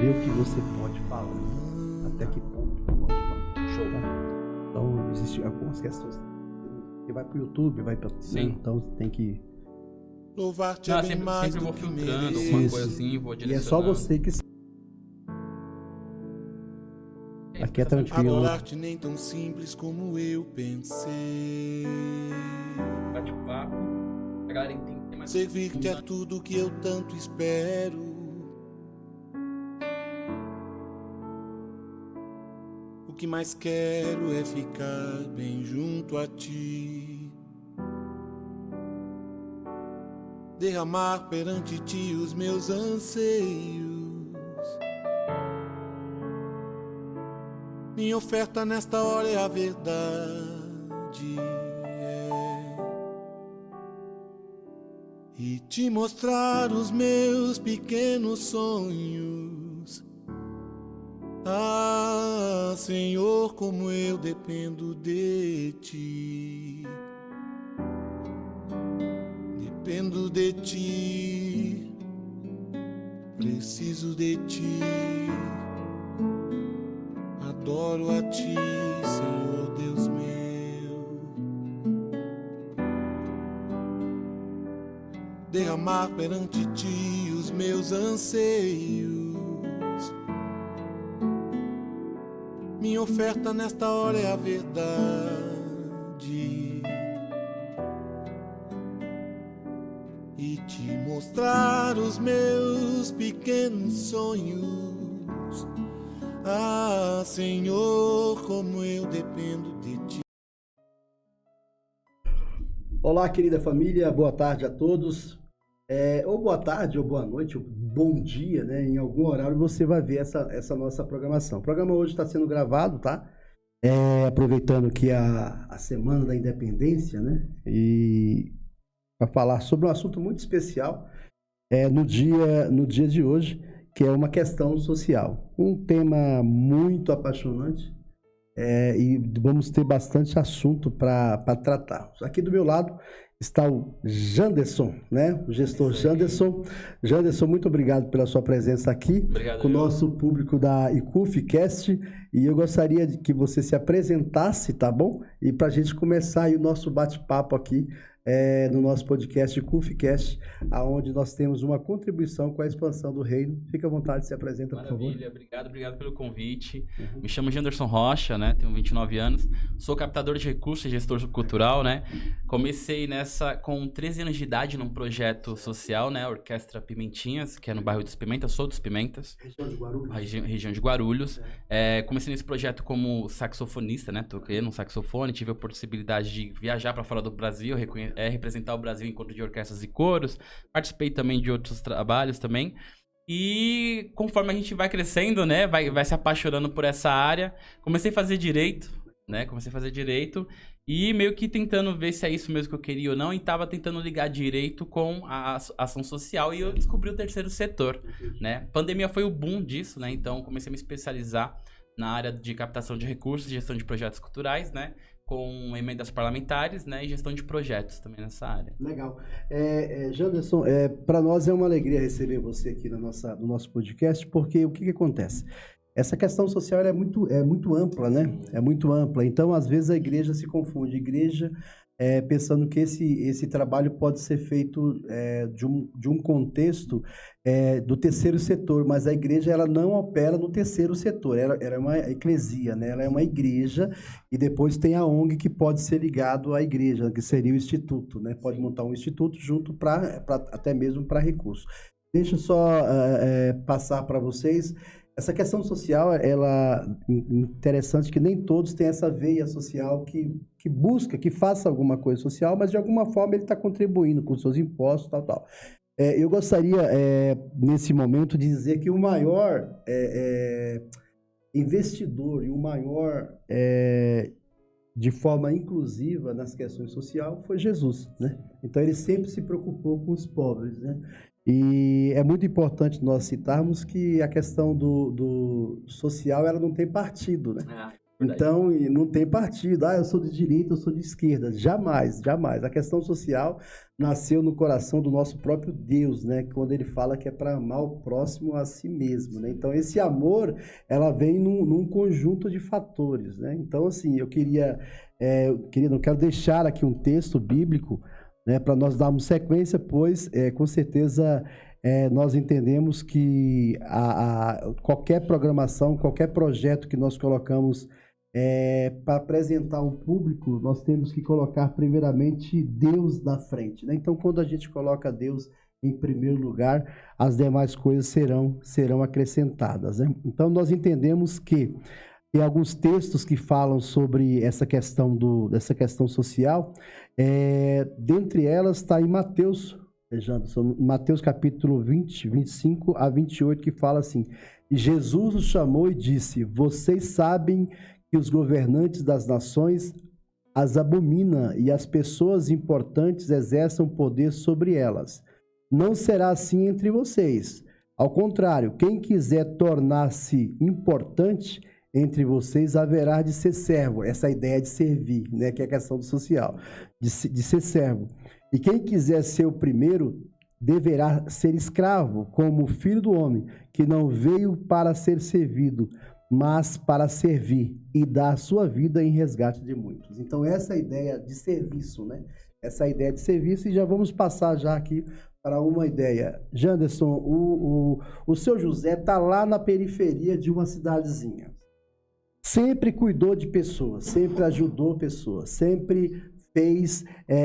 Ver o que você pode falar, até que ponto pode falar. Show. Tá? Então, existem algumas questões que vai pro YouTube, vai pra... Sim. Então, você tem que... Louvar-te Não, é bem sempre mais vou do que filtrando mereço. alguma coisa assim, vou E direcionando. é só você que... Aqui é tranquilo. Adorar-te nem tão simples como eu pensei. Bate-papo. A galera tem mais... Servir-te é tudo que eu tanto espero. O que mais quero é ficar bem junto a ti. Derramar perante ti os meus anseios. Minha oferta nesta hora é a verdade. E te mostrar os meus pequenos sonhos. Ah, Senhor, como eu dependo de ti. Dependo de ti. Preciso de ti. Adoro a ti, Senhor Deus meu. Derramar perante ti os meus anseios. Minha oferta nesta hora é a verdade. E te mostrar os meus pequenos sonhos. Ah, Senhor, como eu dependo de ti. Olá, querida família, boa tarde a todos. Ou boa tarde, ou boa noite, ou bom dia, né? Em algum horário você vai ver essa nossa programação. O programa hoje está sendo gravado, tá? Aproveitando que a Semana da Independência, né? E para falar sobre um assunto muito especial no dia de hoje, que é uma questão social. Um tema muito apaixonante e vamos ter bastante assunto para tratar. Aqui do meu lado está o Janderson, né? O gestor Janderson. Janderson, muito obrigado pela sua presença aqui. Obrigado, com o nosso público da ICUFcast. E eu gostaria de que você se apresentasse, tá bom? E para a gente começar aí o nosso bate-papo aqui no nosso podcast ICUFcast, onde nós temos uma contribuição com a expansão do reino. Fica à vontade, se apresenta, por favor. Maravilha, obrigado pelo convite. Me chamo Janderson Rocha, né? Tenho 29 anos. Sou captador de recursos e gestor cultural, né? Comecei com 13 anos de idade num projeto social, né? Orquestra Pimentinhas, que é no bairro dos Pimentas. Sou dos Pimentas. Região de Guarulhos. Região de Guarulhos. Comecei nesse projeto como saxofonista, né? Toquei no saxofone, tive a possibilidade de viajar para fora do Brasil, representar o Brasil em encontro de orquestras e coros. Participei também de outros trabalhos também. E conforme a gente vai crescendo, né? Vai se apaixonando por essa área. Comecei a fazer direito, né? E meio que tentando ver se é isso mesmo que eu queria ou não. E tava tentando ligar direito com a ação social. E eu descobri o terceiro setor, né? Pandemia foi o boom disso, né? Então comecei a me especializar na área de captação de recursos, gestão de projetos culturais, né? Com emendas parlamentares, né? E gestão de projetos também nessa área. Legal. Janderson, para nós é uma alegria receber você aqui no nosso podcast, porque o que acontece? Essa questão social ela é muito ampla, né? É muito ampla. Então, às vezes, a igreja se confunde. Igreja pensando que esse trabalho pode ser feito de um contexto do terceiro setor, mas a igreja ela não opera no terceiro setor, ela é uma eclesia, né? Ela é uma igreja e depois tem a ONG que pode ser ligado à igreja, que seria o instituto, né? Pode montar um instituto junto até mesmo para recursos. Deixa eu só passar para vocês. Essa questão social, ela interessante que nem todos têm essa veia social que busca, que faça alguma coisa social, mas de alguma forma ele está contribuindo com seus impostos, tal. Eu gostaria, nesse momento, de dizer que o maior investidor e o maior de forma inclusiva nas questões sociais foi Jesus, né? Então ele sempre se preocupou com os pobres, né? E é muito importante nós citarmos que a questão do social, ela não tem partido, né? Então, não tem partido. Eu sou de direita, eu sou de esquerda. Jamais, jamais. A questão social nasceu no coração do nosso próprio Deus, né? Quando ele fala que é para amar o próximo a si mesmo, né? Então, esse amor, ela vem num conjunto de fatores, né? Então, assim, eu quero deixar aqui um texto bíblico, né, para nós darmos sequência, pois, com certeza, nós entendemos que qualquer programação, qualquer projeto que nós colocamos para apresentar ao público, nós temos que colocar primeiramente Deus na frente, né? Então, quando a gente coloca Deus em primeiro lugar, as demais coisas serão acrescentadas, né? Então, nós entendemos que tem alguns textos que falam sobre essa questão social. Dentre elas está em Mateus, Janderson, Mateus capítulo 20, 25 a 28, que fala assim: e Jesus os chamou e disse: vocês sabem que os governantes das nações as abominam e as pessoas importantes exercem poder sobre elas. Não será assim entre vocês. Ao contrário, quem quiser tornar-se importante entre vocês haverá de ser servo. Essa ideia de servir, né, que é a questão do social, de ser servo. E quem quiser ser o primeiro deverá ser escravo, como o Filho do Homem, que não veio para ser servido, mas para servir e dar a sua vida em resgate de muitos. Então, essa ideia de serviço, né? Essa ideia de serviço, e já vamos passar já aqui para uma ideia. Janderson, o seu José está lá na periferia de uma cidadezinha. Sempre cuidou de pessoas, sempre ajudou pessoas, sempre fez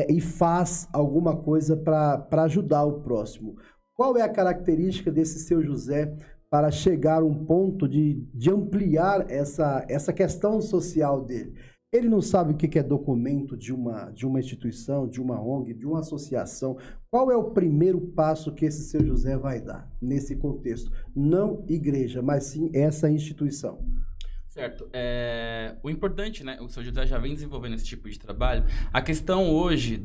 e faz alguma coisa para ajudar o próximo. Qual é a característica desse seu José para chegar a um ponto de ampliar essa questão social dele? Ele não sabe o que é documento de uma instituição, de uma ONG, de uma associação. Qual é o primeiro passo que esse seu José vai dar nesse contexto? Não igreja, mas sim essa instituição. Certo. O importante, né? O seu José já vem desenvolvendo esse tipo de trabalho. A questão hoje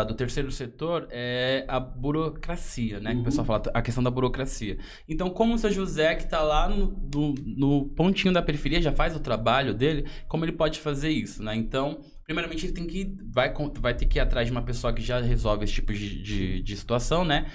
do terceiro setor é a burocracia, né? Que o pessoal fala, a questão da burocracia. Então, como o seu José, que está lá no pontinho da periferia, já faz o trabalho dele, como ele pode fazer isso, né? Então, primeiramente, ele vai ter que ir atrás de uma pessoa que já resolve esse tipo de situação, né?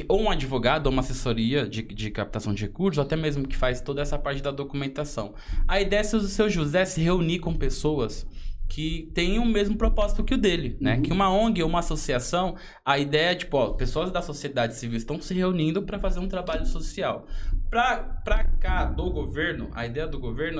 Ou um advogado, ou uma assessoria de captação de recursos, ou até mesmo que faz toda essa parte da documentação. A ideia é o seu José se reunir com pessoas que têm o mesmo propósito que o dele, né? Que uma ONG ou uma associação, a ideia é, pessoas da sociedade civil estão se reunindo para fazer um trabalho social. Pra cá, do governo, a ideia do governo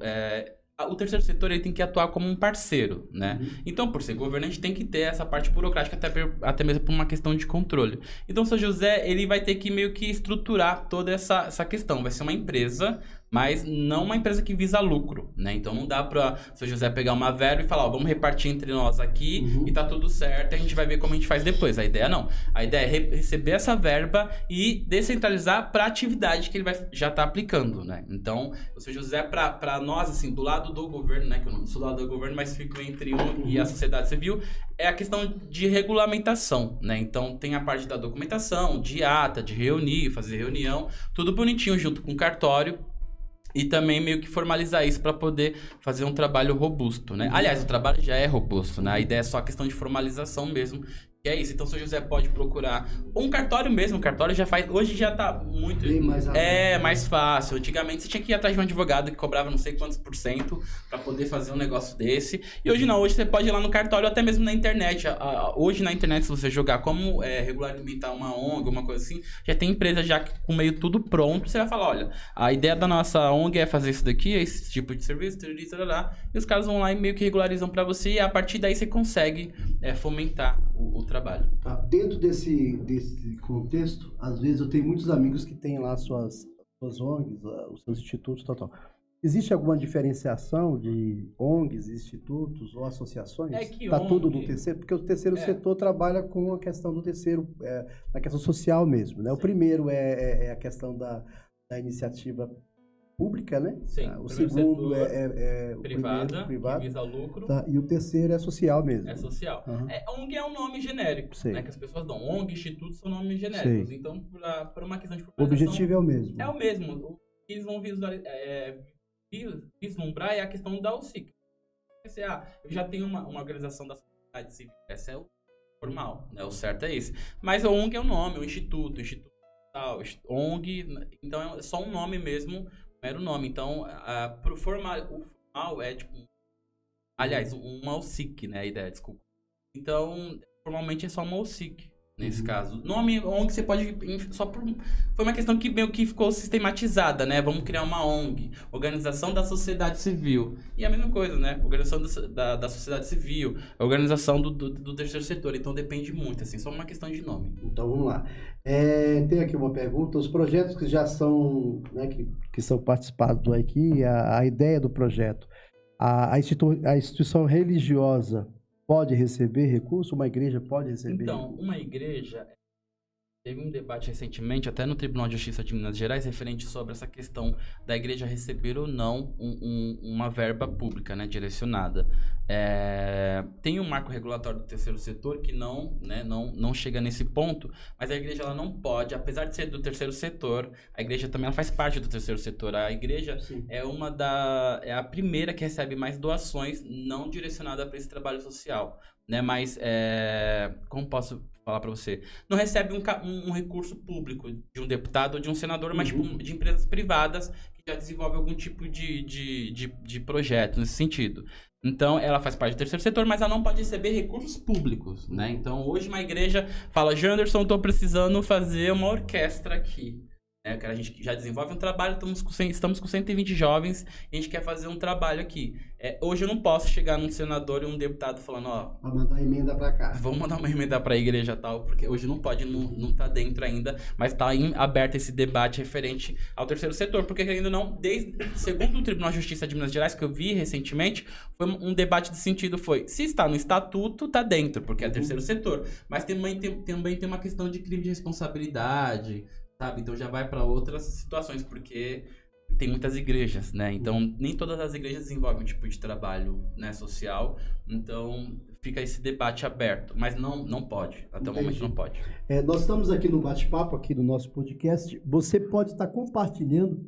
é, o terceiro setor ele tem que atuar como um parceiro, né? Então, por ser governo, a gente tem que ter essa parte burocrática até mesmo por uma questão de controle. Então, o seu José, ele vai ter que meio que estruturar toda essa questão. Vai ser uma empresa, mas não uma empresa que visa lucro, né? Então, não dá para o seu José pegar uma verba e falar, vamos repartir entre nós aqui e tá tudo certo, a gente vai ver como a gente faz depois. A ideia não. A ideia é receber essa verba e descentralizar para a atividade que ele vai já tá aplicando, né? Então, o seu José, para nós, assim, do lado do governo, né? Que eu não sou do lado do governo, mas fico entre e a sociedade civil, é a questão de regulamentação, né? Então, tem a parte da documentação, de ata, de reunir, fazer reunião, tudo bonitinho junto com o cartório. E também meio que formalizar isso para poder fazer um trabalho robusto, né? Aliás, o trabalho já é robusto, né? A ideia é só a questão de formalização mesmo, que é isso. Então, o seu José pode procurar um cartório mesmo. O cartório já faz... Hoje já tá muito... Bem mais rápido. Mais fácil. Antigamente, você tinha que ir atrás de um advogado que cobrava não sei quantos % para poder fazer um negócio desse. E hoje não. Hoje você pode ir lá no cartório, até mesmo na internet. Hoje na internet, se você jogar como regulamentar uma ONG, uma coisa assim, já tem empresa já com meio tudo pronto. Você vai falar, olha, a ideia da nossa ONG é fazer isso daqui, esse tipo de serviço, e os caras vão lá e meio que regularizam para você, e a partir daí você consegue fomentar o trabalho. Tá. Dentro desse contexto, às vezes eu tenho muitos amigos que têm lá suas ONGs, os seus institutos, tal. Existe alguma diferenciação de ONGs, institutos ou associações? Está tudo no terceiro? Porque o terceiro setor trabalha com a questão do terceiro, na questão social mesmo, né? O primeiro é a questão da iniciativa pública, né? Sim, O primeiro segundo setor, é o privada, primeiro, privado. que visa lucro. Tá, e o terceiro é social mesmo. É social. Uhum. ONG é um nome genérico, Sei. né? Que as pessoas dão. ONG, instituto são nomes genéricos. Sei. Então, por uma questão de O popularização, objetivo é o mesmo. é o mesmo. O que eles vão vislumbrar é a questão da OSIC. Eu já tenho uma organização da sociedade civil. Essa é o formal, né? O certo é esse. Mas a ONG é o nome, o instituto tal, ONG. Então é só um nome mesmo, mero nome. Então, o formal é tipo. Aliás, uma OSIC, né? A ideia, desculpa. Então, formalmente é só uma OSIC. Nesse caso. Nome ONG você pode. Foi uma questão que meio que ficou sistematizada, né? Vamos criar uma ONG. Organização da Sociedade Civil. E a mesma coisa, né? Organização da Sociedade Civil. Organização do terceiro setor. Então depende muito, assim. Só uma questão de nome. Então vamos lá. Tem aqui uma pergunta. Os projetos que já são, né, que são participados aqui, a ideia do projeto. A instituição religiosa pode receber recurso? Uma igreja pode receber? Então, uma igreja... Teve um debate recentemente, até no Tribunal de Justiça de Minas Gerais, referente sobre essa questão da igreja receber ou não uma verba pública, né, direcionada. Tem um marco regulatório do terceiro setor que não chega nesse ponto, mas a igreja ela não pode, apesar de ser do terceiro setor, a igreja também ela faz parte do terceiro setor. A igreja é a primeira que recebe mais doações não direcionadas para esse trabalho social. Né, mas, como posso falar para você? Não recebe um recurso público de um deputado ou de um senador, mas tipo, de empresas privadas que já desenvolvem algum tipo de projeto nesse sentido. Então, ela faz parte do terceiro setor, mas ela não pode receber recursos públicos, né? Então, hoje uma igreja fala, Janderson, estou precisando fazer uma orquestra aqui. A gente já desenvolve um trabalho, estamos com 120 jovens e a gente quer fazer um trabalho aqui. Hoje eu não posso chegar num senador e um deputado falando, Vai mandar emenda para cá. Vamos mandar uma emenda para a igreja tal, porque hoje não pode, não tá dentro ainda, mas está aberto esse debate referente ao terceiro setor, porque ainda não, segundo o Tribunal de Justiça de Minas Gerais, que eu vi recentemente, foi um debate de sentido, se está no estatuto, tá dentro, porque é terceiro setor, mas também tem uma questão de crime de responsabilidade, sabe? Então já vai para outras situações, porque tem muitas igrejas, né? Então nem todas as igrejas desenvolvem um tipo de trabalho, né, social. Então fica esse debate aberto, mas não pode. Até o momento não pode. Nós estamos aqui no bate-papo aqui do nosso podcast. Você pode estar compartilhando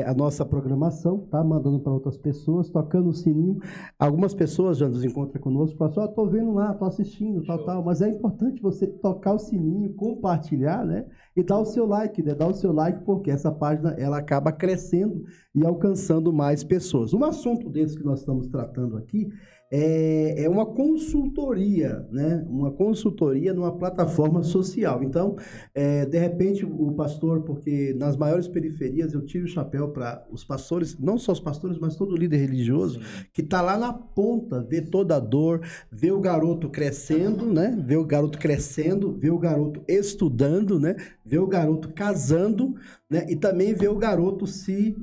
a nossa programação, tá? Mandando para outras pessoas, tocando o sininho. Algumas pessoas já nos encontram conosco, falam assim, tô vendo lá, tô assistindo, tal, mas é importante você tocar o sininho, compartilhar, né? E dar o seu like, né? Dar o seu like, porque essa página, ela acaba crescendo e alcançando mais pessoas. Um assunto desse que nós estamos tratando aqui é uma consultoria, né? Uma consultoria numa plataforma social. Então, de repente, o pastor, porque nas maiores periferias eu tiro o chapéu para os pastores, não só os pastores, mas todo líder religioso, que está lá na ponta, vê toda a dor, vê o garoto crescendo, né? Vê o garoto crescendo, vê o garoto estudando, né? Vê o garoto casando, né? E também vê o garoto se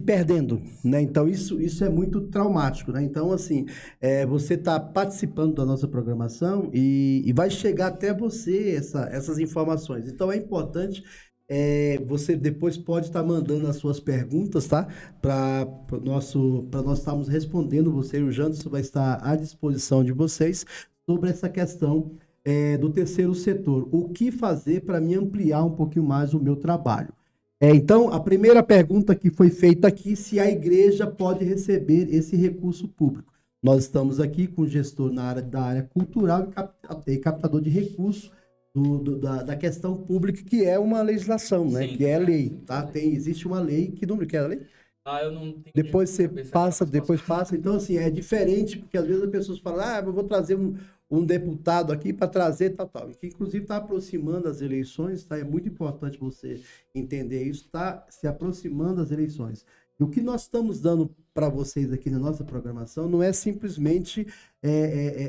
perdendo, né? Então isso é muito traumático, né? Então, assim, você está participando da nossa programação e vai chegar até você essas informações. Então é importante, você depois pode estar mandando as suas perguntas, tá? Para nós estarmos respondendo você, e o Janderson vai estar à disposição de vocês sobre essa questão do terceiro setor. O que fazer para me ampliar um pouquinho mais o meu trabalho? Então, a primeira pergunta que foi feita aqui, se a igreja pode receber esse recurso público. Nós estamos aqui com o gestor da área cultural e captador de recursos da questão pública, que é uma legislação, né? Que é lei, tá? Existe uma lei, que número que é a lei? Eu não tenho. Depois você passa. Então, assim, é diferente, porque às vezes as pessoas falam, eu vou trazer um deputado aqui para trazer tal, que inclusive está aproximando as eleições, tá? É muito importante você entender isso, está se aproximando das eleições. E o que nós estamos dando para vocês aqui na nossa programação não é simplesmente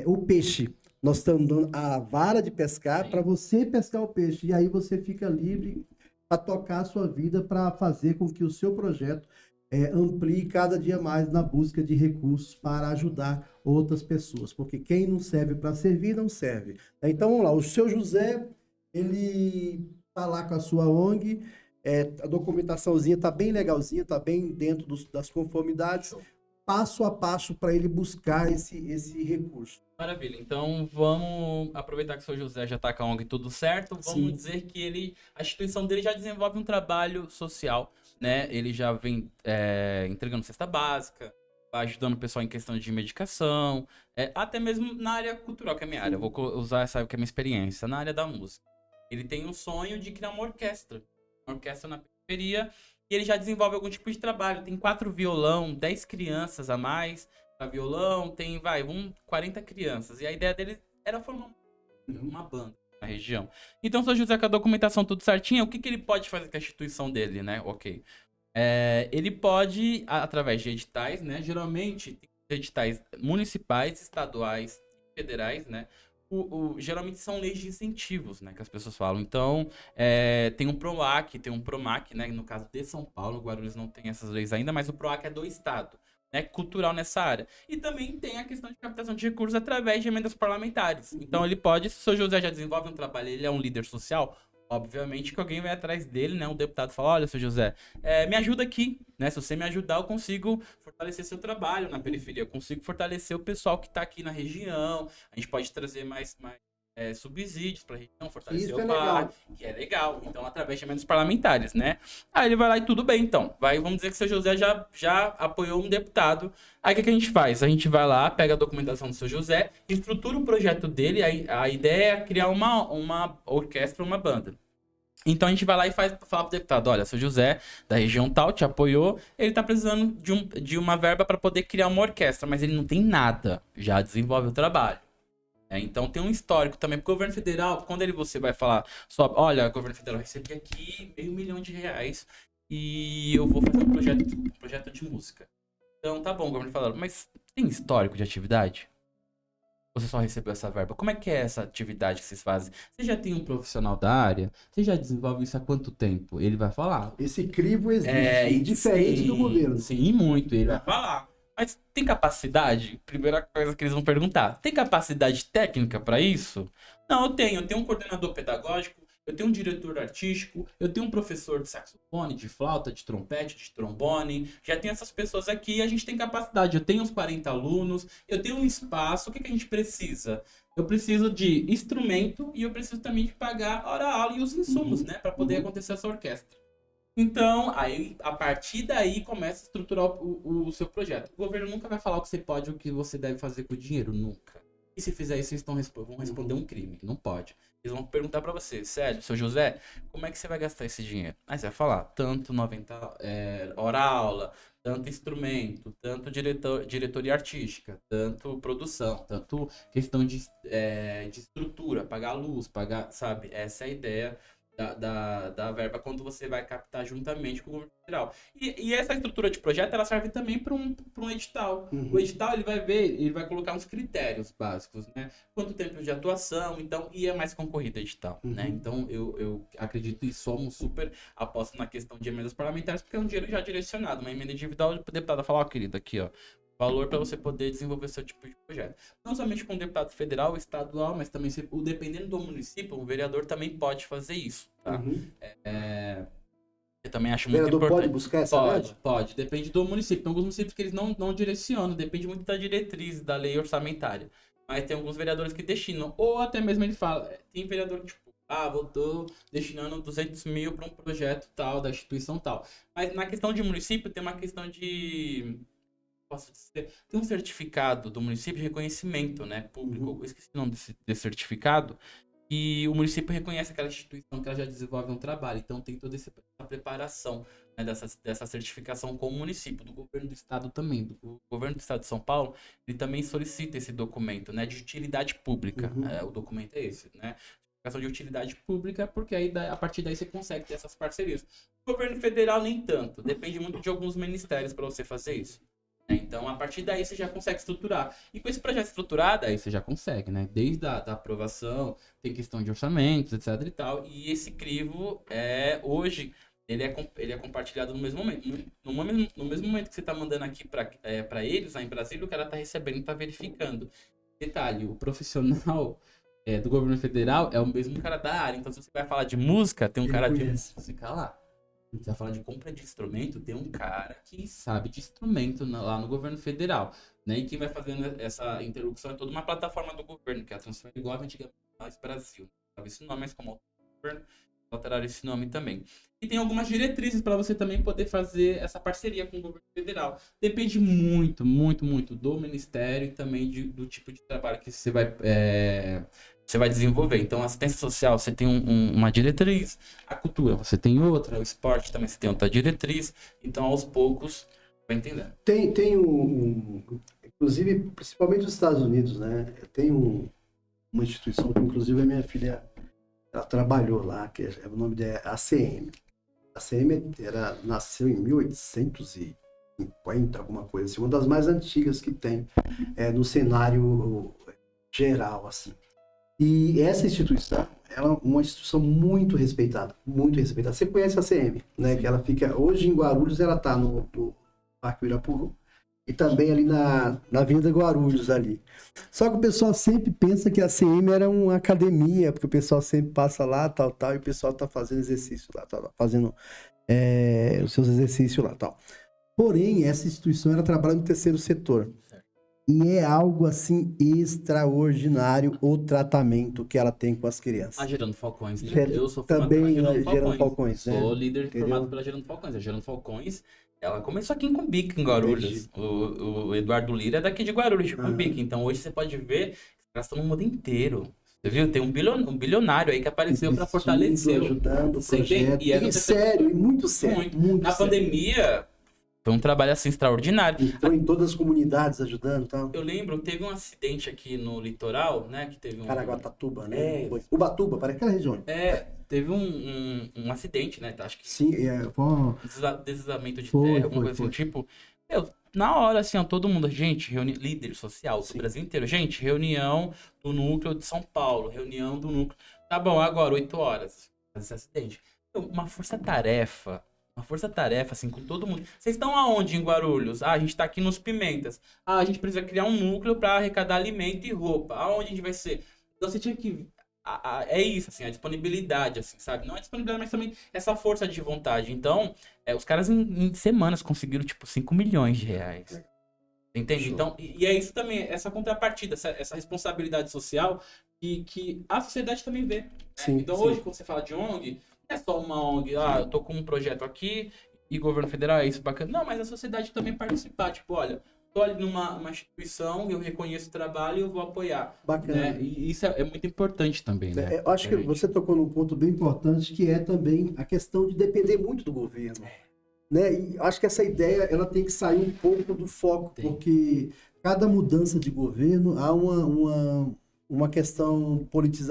o peixe. Nós estamos dando a vara de pescar para você pescar o peixe, e aí você fica livre para tocar a sua vida, para fazer com que o seu projeto amplie cada dia mais na busca de recursos para ajudar outras pessoas, porque quem não serve para servir, não serve. Então, vamos lá, o seu José, ele está lá com a sua ONG, A documentaçãozinha tá bem legalzinha, tá bem dentro das conformidades, passo a passo para ele buscar esse recurso. Maravilha. Então, vamos aproveitar que o seu José já está com a ONG tudo certo. Vamos dizer que a instituição dele já desenvolve um trabalho social, né? Ele já vem entregando cesta básica, ajudando o pessoal em questão de medicação, até mesmo na área cultural, que é a minha área. Eu vou usar essa que é a minha experiência, na área da música. Ele tem um sonho de criar uma orquestra na periferia, e ele já desenvolve algum tipo de trabalho. Tem 4 violão, 10 crianças a mais para violão, tem, 40 crianças. E a ideia dele era formar uma banda na região. Então, se o José com a documentação tudo certinho, o que ele pode fazer com a instituição dele, né? Ok. Ele pode, através de editais, né? Geralmente, tem editais municipais, estaduais e federais, né? Geralmente são leis de incentivos, né, que as pessoas falam. Então, tem um PROAC, tem um PROMAC, né, no caso de São Paulo, Guarulhos não tem essas leis ainda, mas o PROAC é do estado, né, cultural nessa área. E também tem a questão de captação de recursos através de emendas parlamentares. Então, ele pode, se o seu José já desenvolve um trabalho, ele é um líder social, obviamente que alguém vai atrás dele, né? Um deputado fala, olha, seu José, me ajuda aqui, né? Se você me ajudar, eu consigo fortalecer seu trabalho na periferia, eu consigo fortalecer o pessoal que tá aqui na região, a gente pode trazer mais subsídios pra região, fortalecer o bairro, que é legal. Então, através de emendas parlamentares, né? Aí ele vai lá e tudo bem, então. Vamos dizer que o seu José já apoiou um deputado. Aí o que a gente faz? A gente vai lá, pega a documentação do seu José, estrutura o projeto dele. A ideia é criar uma orquestra, uma banda. Então a gente vai lá e fala pro deputado, olha, seu José, da região tal, te apoiou, ele tá precisando de uma verba para poder criar uma orquestra, mas ele não tem nada, já desenvolve o trabalho. Então tem um histórico também, porque o governo federal, quando você vai falar, olha, o governo federal recebi aqui R$500 mil e eu vou fazer um projeto de música. Então tá bom, o governo federal, mas tem histórico de atividade? Você só recebeu essa verba? Como é que é essa atividade que vocês fazem? Você já tem um profissional da área? Você já desenvolve isso há quanto tempo? Ele vai falar. Esse crivo existe, diferente do governo. Sim, muito, ele vai falar. Mas tem capacidade? Primeira coisa que eles vão perguntar. Tem capacidade técnica para isso? Não, eu tenho. Eu tenho um coordenador pedagógico, eu tenho um diretor artístico, eu tenho um professor de saxofone, de flauta, de trompete, de trombone. Já tenho essas pessoas aqui e a gente tem capacidade. Eu tenho uns 40 alunos, eu tenho um espaço. O que a gente precisa? Eu preciso de instrumento e eu preciso também de pagar hora-aula e os insumos, né? Para poder acontecer essa orquestra. Então, aí, a partir daí, começa a estruturar o seu projeto. O governo nunca vai falar o que você pode ou o que você deve fazer com o dinheiro, nunca. E se fizer isso, eles vão responder um crime. Não pode. Eles vão perguntar pra você, sério, seu José, como é que você vai gastar esse dinheiro? Aí você vai falar, tanto 90 hora-aula, tanto instrumento, tanto diretoria artística, tanto produção, tanto questão de estrutura, pagar luz, sabe? Essa é a ideia da verba quando você vai captar juntamente com o governo federal. E essa estrutura de projeto, ela serve também para um edital. O edital, ele vai colocar uns critérios básicos, né? Quanto tempo de atuação, então, e é mais concorrido o edital, né? Então, eu acredito e somos super aposto na questão de emendas parlamentares, porque é um dinheiro já direcionado. Uma emenda individual, o deputado vai falar, ó, querido, aqui, ó, valor para você poder desenvolver seu tipo de projeto. Não somente com o deputado federal, estadual, mas também, dependendo do município, o vereador também pode fazer isso, tá? Eu também acho muito importante. O vereador pode buscar essa verba? Pode. Depende do município. Tem alguns municípios que eles não direcionam, depende muito da diretriz, da lei orçamentária. Mas tem alguns vereadores que destinam, ou até mesmo ele fala, tem vereador que, tipo, tô destinando 200 mil para um projeto tal, da instituição tal. Mas na questão de município, tem uma questão de... posso dizer, tem um certificado do município de reconhecimento, né, público, eu esqueci o nome desse certificado, e o município reconhece aquela instituição que ela já desenvolve um trabalho, então tem toda essa preparação, né, dessa certificação com o município, do governo do estado também, do governo do estado de São Paulo, ele também solicita esse documento, né, de utilidade pública, o documento é esse, né, certificação de utilidade pública, porque aí a partir daí você consegue ter essas parcerias. O governo federal nem tanto, depende muito de alguns ministérios para você fazer isso. Então, a partir daí, você já consegue estruturar. E com esse projeto estruturado, aí você já consegue, né? Desde a aprovação, tem questão de orçamentos, etc e tal. E esse crivo, hoje, ele é compartilhado no mesmo momento. No mesmo momento que você está mandando aqui para eles, lá em Brasília, o cara está recebendo e está verificando. Detalhe, o profissional do governo federal é o mesmo cara da área. Então, se você vai falar de música, tem um cara de música lá. Você vai falar de compra de instrumento, tem um cara que sabe de instrumento lá no governo federal, né? E quem vai fazendo essa interrupção é toda uma plataforma do governo, que é a Transfer Gov, antigamente Brasil. Sabe esse nome, mas como governo, alteraram esse nome também. E tem algumas diretrizes para você também poder fazer essa parceria com o governo federal. Depende muito, muito, muito do ministério e também do tipo de trabalho que você vai desenvolver. Então, a assistência social, você tem uma diretriz, a cultura, você tem outra, o esporte também, você tem outra diretriz. Então, aos poucos, vai entendendo. Tem inclusive, principalmente nos Estados Unidos, né? Tem uma instituição que, inclusive, a minha filha ela trabalhou lá, que o nome dela é ACM. A ACM nasceu em 1850, alguma coisa assim, uma das mais antigas que tem no cenário geral, assim. E essa instituição, ela é uma instituição muito respeitada, muito respeitada. Você conhece a ACM, né? Que ela fica, hoje em Guarulhos, ela está no Parque Irapuru e também ali na Avenida Guarulhos ali. Só que o pessoal sempre pensa que a ACM era uma academia, porque o pessoal sempre passa lá, tal, e o pessoal está fazendo exercício lá, fazendo os seus exercícios lá, tal. Porém, essa instituição, ela trabalha no terceiro setor. E é algo, assim, extraordinário o tratamento que ela tem com as crianças. A Gerando Falcões, né? Eu sou também Gerando Falcões, né? Sou líder formado pela Gerando Falcões. A Gerando Falcões, ela começou aqui em Cumbica, em Guarulhos. O Eduardo Lira é daqui de Guarulhos, de Cumbica. Então, hoje você pode ver que elas estão no mundo inteiro. Você viu? Tem um bilionário aí que apareceu para fortalecer. Ajudando o projeto. E sério, muito sério. Muito Na pandemia... Foi um trabalho assim extraordinário. Entrou em todas as comunidades ajudando e tal. Eu lembro, teve um acidente aqui no litoral, né? Que teve Caraguatatuba, né? Ubatuba, parece aquela região. Teve um acidente, né? Acho que. Sim, foi um deslizamento de terra, alguma coisa assim. Tipo, na hora, assim, ó, todo mundo, gente, líder social do Brasil inteiro. Gente, reunião do núcleo de São Paulo, reunião do núcleo. Tá bom, agora, 8 horas. Esse acidente. Uma força-tarefa, assim, com todo mundo. Vocês estão aonde em Guarulhos? A gente tá aqui nos Pimentas. A gente precisa criar um núcleo para arrecadar alimento e roupa. Aonde a gente vai ser? Então você tinha que... é isso, assim, a disponibilidade, assim, sabe? Não a disponibilidade, mas também essa força de vontade. Então, os caras em semanas conseguiram, tipo, 5 milhões de reais. Entende? Show. Então, e é isso também, essa contrapartida, essa responsabilidade social que a sociedade também vê. Sim, então, hoje, quando você fala de ONG... Não é só uma ONG, eu tô com um projeto aqui e governo federal, é isso bacana. Não, mas a sociedade também participar. Tipo, olha, tô ali numa instituição, eu reconheço o trabalho e eu vou apoiar. Bacana. Né? E isso é muito importante também, né? Eu acho que você tocou num ponto bem importante, que é também a questão de depender muito do governo. Né? E acho que essa ideia ela tem que sair um pouco do foco, porque cada mudança de governo há uma questão,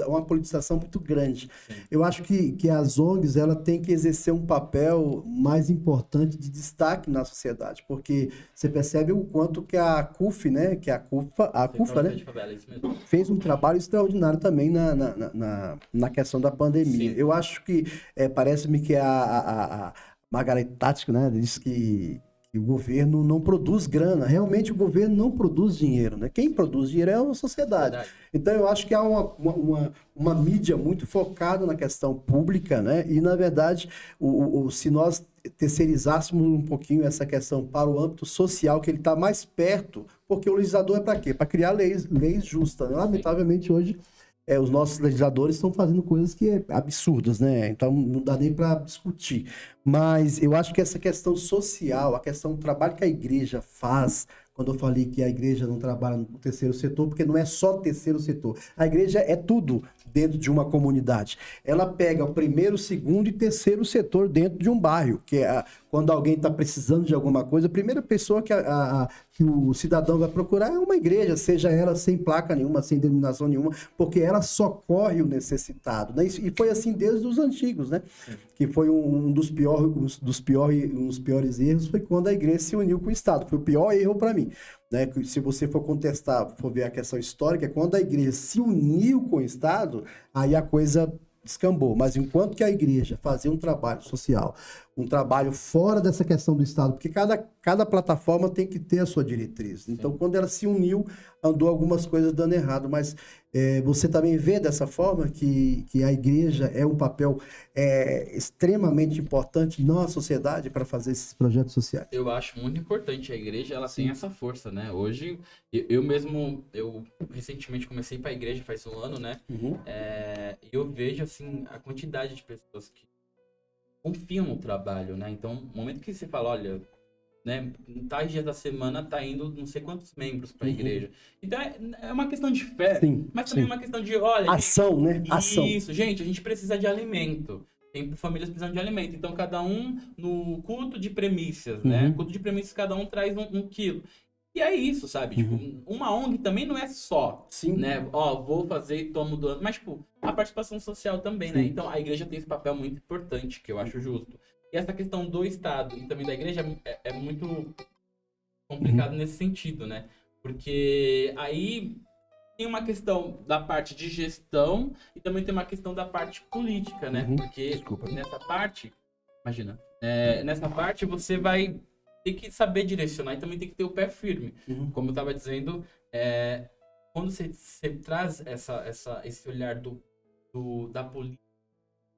uma politização muito grande. Sim. Eu acho que as ONGs ela tem que exercer um papel mais importante de destaque na sociedade, porque você percebe o quanto que a CUF, né, né, fez um trabalho extraordinário também na questão da pandemia. Sim. Eu acho que, parece-me que a Margaret Thatcher, né, disse que o governo não produz grana. Realmente o governo não produz dinheiro, né? Quem produz dinheiro é a sociedade. Então eu acho que há uma mídia muito focada na questão pública, né? E na verdade, se nós terceirizássemos um pouquinho essa questão para o âmbito social, que ele está mais perto, porque o legislador é para quê? Para criar leis justas. Lamentavelmente hoje os nossos legisladores estão fazendo coisas que é absurdas, né? Então não dá nem para discutir. Mas eu acho que essa questão social, a questão do trabalho que a igreja faz, quando eu falei que a igreja não trabalha no terceiro setor, porque não é só terceiro setor. A igreja é tudo dentro de uma comunidade. Ela pega o primeiro, segundo e terceiro setor dentro de um bairro, que é quando alguém está precisando de alguma coisa, a primeira pessoa que o cidadão vai procurar é uma igreja, seja ela sem placa nenhuma, sem denominação nenhuma, porque ela socorre o necessitado, né? E foi assim desde os antigos, né? Sim. Que foi um dos piores erros, foi quando a igreja se uniu com o Estado. Foi o pior erro para mim. Né? Se você for contestar, for ver a questão histórica, quando a igreja se uniu com o Estado, aí a coisa descambou. Mas enquanto que a igreja fazia um trabalho social, um trabalho fora dessa questão do Estado, porque cada plataforma tem que ter a sua diretriz. Então, quando ela se uniu, andou algumas coisas dando errado, mas você também vê dessa forma que a igreja é um papel extremamente importante na sociedade para fazer esses projetos sociais. Eu acho muito importante. A igreja, ela tem essa força, né? Hoje, eu mesmo, recentemente comecei para a igreja faz um ano, né? E eu vejo, assim, a quantidade de pessoas que confiam no trabalho, né? Então, no momento que você fala, olha, né, em tais dias da semana tá indo não sei quantos membros para a igreja. Então, é uma questão de fé, mas também é uma questão de, olha... Ação, né? Ação. Isso, gente, a gente precisa de alimento. Tem famílias precisando de alimento. Então, cada um no culto de premissas, né? Culto de premissas, cada um traz um quilo. E é isso, sabe? Tipo, uma ONG também não é só, né? Ó, vou fazer e tomo doando. Mas, tipo, a participação social também, né? Então, a igreja tem esse papel muito importante, que eu acho justo. E essa questão do Estado e também da igreja é muito complicado nesse sentido, né? Porque aí tem uma questão da parte de gestão e também tem uma questão da parte política, né? Porque nessa parte, imagina, nessa parte você vai ter que saber direcionar e também tem que ter o pé firme. Como eu estava dizendo, quando você traz esse olhar da política,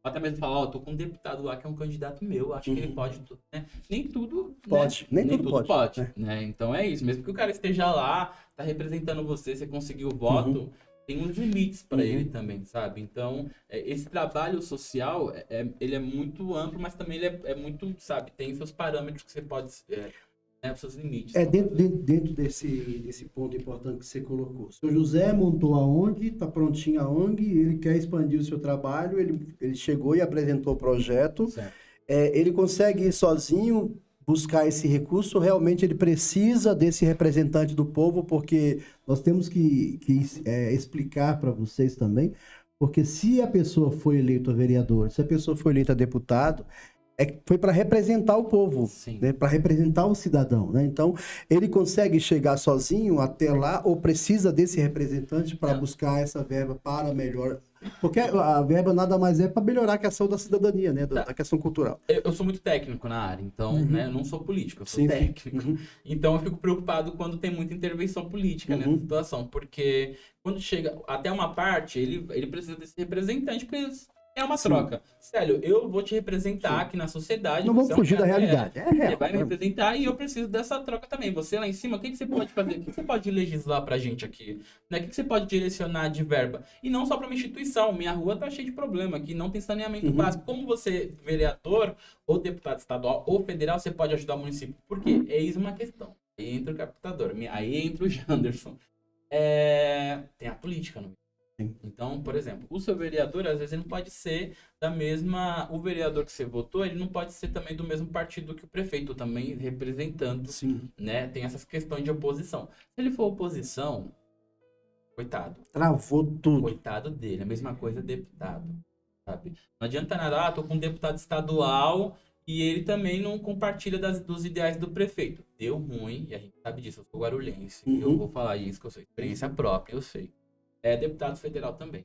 até mesmo falar, ó, tô com um deputado lá que é um candidato meu, acho que ele pode tudo, né? Nem tudo pode, né? Nem tudo pode, né? Então é isso, mesmo que o cara esteja lá, tá representando você conseguiu o voto, tem uns limites para ele também, sabe? Então, esse trabalho social, ele é muito amplo, mas também ele é muito, sabe, tem seus parâmetros que você pode... os seus limites. Dentro desse ponto importante que você colocou. O seu José montou a ONG, está prontinho a ONG, ele quer expandir o seu trabalho, ele chegou e apresentou o projeto. Ele consegue ir sozinho buscar esse recurso, realmente ele precisa desse representante do povo, porque nós temos que explicar para vocês também, porque se a pessoa foi eleita vereador, se a pessoa foi eleita deputado, foi para representar o povo, né? Para representar o cidadão, né? Então, ele consegue chegar sozinho até lá ou precisa desse representante para buscar essa verba para melhor... Porque a verba nada mais é para melhorar a questão da cidadania, né? Da questão cultural. Eu sou muito técnico na área, então, né? Eu não sou político, eu sou técnico. Então, eu fico preocupado quando tem muita intervenção política nessa situação, porque quando chega até uma parte, ele precisa desse representante, porque é uma troca. Sério, eu vou te representar aqui na sociedade. Não vamos fugir da realidade. Você vai me representar e eu preciso dessa troca também. Você lá em cima, o que você pode fazer? O que você pode legislar pra gente aqui? Né? O que você pode direcionar de verba? E não só pra uma instituição. Minha rua tá cheia de problema aqui, não tem saneamento básico. Como você, vereador, ou deputado estadual, ou federal, você pode ajudar o município? Porque eis uma questão. Aí entra o captador, aí entra o Janderson. Tem a política no meio. Então, por exemplo, o seu vereador, às vezes, ele não pode ser da mesma... O vereador que você votou, ele não pode ser também do mesmo partido que o prefeito, também representando, né? Tem essas questões de oposição. Se ele for oposição, coitado. Travou tudo. Coitado dele. A mesma coisa deputado, sabe? Não adianta nada, tô com um deputado estadual e ele também não compartilha dos ideais do prefeito. Deu ruim, e a gente sabe disso, eu sou guarulhense. Eu vou falar isso, que eu sou experiência própria, eu sei. Deputado federal também,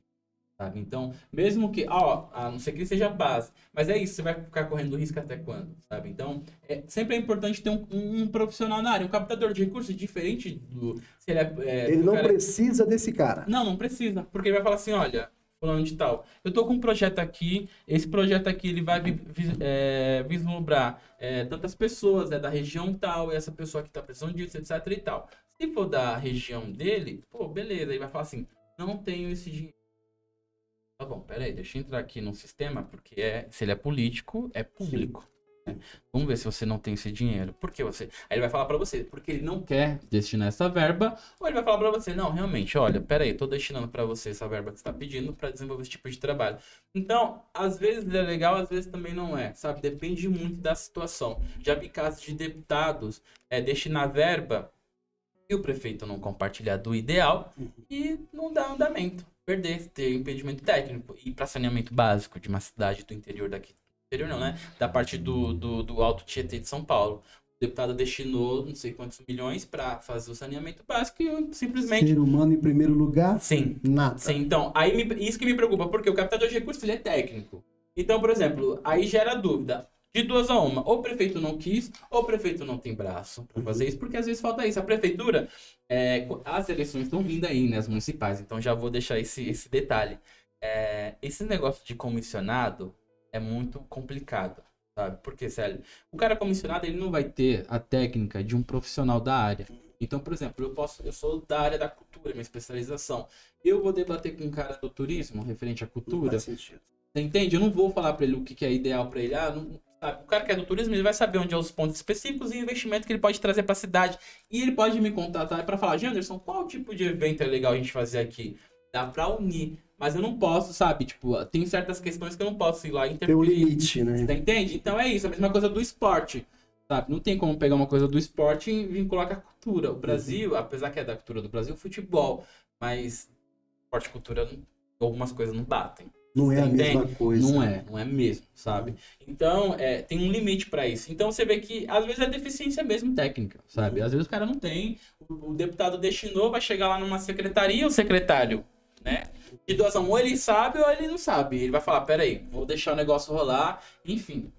sabe? Então, mesmo que, a não ser que ele seja base, mas é isso, você vai ficar correndo risco até quando, sabe? Então, sempre é importante ter um profissional na área, um captador de recursos diferente do... Se ele não precisa desse cara. Não precisa, porque ele vai falar assim, olha, fulano de tal, eu tô com um projeto aqui, esse projeto aqui, ele vai vislumbrar tantas pessoas, da região tal, e essa pessoa que tá precisando disso, etc e tal. Se for da região dele, pô, beleza, ele vai falar assim, não tenho esse dinheiro. Tá bom, peraí, deixa eu entrar aqui no sistema, porque se ele é político, é público. Né? Vamos ver se você não tem esse dinheiro. Por que você... Aí ele vai falar pra você, porque ele não quer destinar essa verba, ou ele vai falar pra você, não, realmente, olha, peraí, tô destinando pra você essa verba que você tá pedindo pra desenvolver esse tipo de trabalho. Então, às vezes é legal, às vezes também não é, sabe? Depende muito da situação. Já vi casos de deputados destinar verba e o prefeito não compartilhar do ideal e não dá andamento. Ter impedimento técnico. E para saneamento básico de uma cidade do interior daqui. Interior não, né? Da parte do Alto Tietê de São Paulo. O deputado destinou não sei quantos milhões para fazer o saneamento básico e simplesmente... Ser humano em primeiro lugar? Sim. Nada. Sim, então, isso que me preocupa, porque o captador de recursos ele é técnico. Então, por exemplo, aí gera dúvida. De duas a uma, ou o prefeito não quis, ou o prefeito não tem braço para fazer isso, porque às vezes falta isso. A prefeitura, as eleições estão vindo aí, né, as municipais, então já vou deixar esse detalhe. Esse negócio de comissionado é muito complicado, sabe? Porque, Célio, o cara comissionado, ele não vai ter a técnica de um profissional da área. Então, por exemplo, eu sou da área da cultura, minha especialização. Eu vou debater com um cara do turismo, referente à cultura. Não faz sentido. Você entende? Eu não vou falar para ele o que é ideal para ele. Sabe? O cara que é do turismo, ele vai saber onde é os pontos específicos e o investimento que ele pode trazer para a cidade. E ele pode me contatar para falar, Janderson, qual tipo de evento é legal a gente fazer aqui? Dá para unir. Mas eu não posso, sabe? Tipo, tem certas questões que eu não posso ir lá e interferir. Tem um limite, né? Você entende? Então é isso, a mesma coisa do esporte. Sabe? Não tem como pegar uma coisa do esporte e vincular com a cultura. O Brasil, apesar que é da cultura do Brasil, futebol. Mas esporte e cultura, algumas coisas não batem. Não é a mesma coisa. Não é mesmo, sabe? Então, tem um limite pra isso. Então, você vê que, às vezes, é deficiência mesmo técnica, sabe? Às vezes o cara não tem, o deputado destinou, vai chegar lá numa secretaria, o secretário, né? De duas a uma, ou ele sabe ou ele não sabe. Ele vai falar, peraí, vou deixar o negócio rolar, enfim.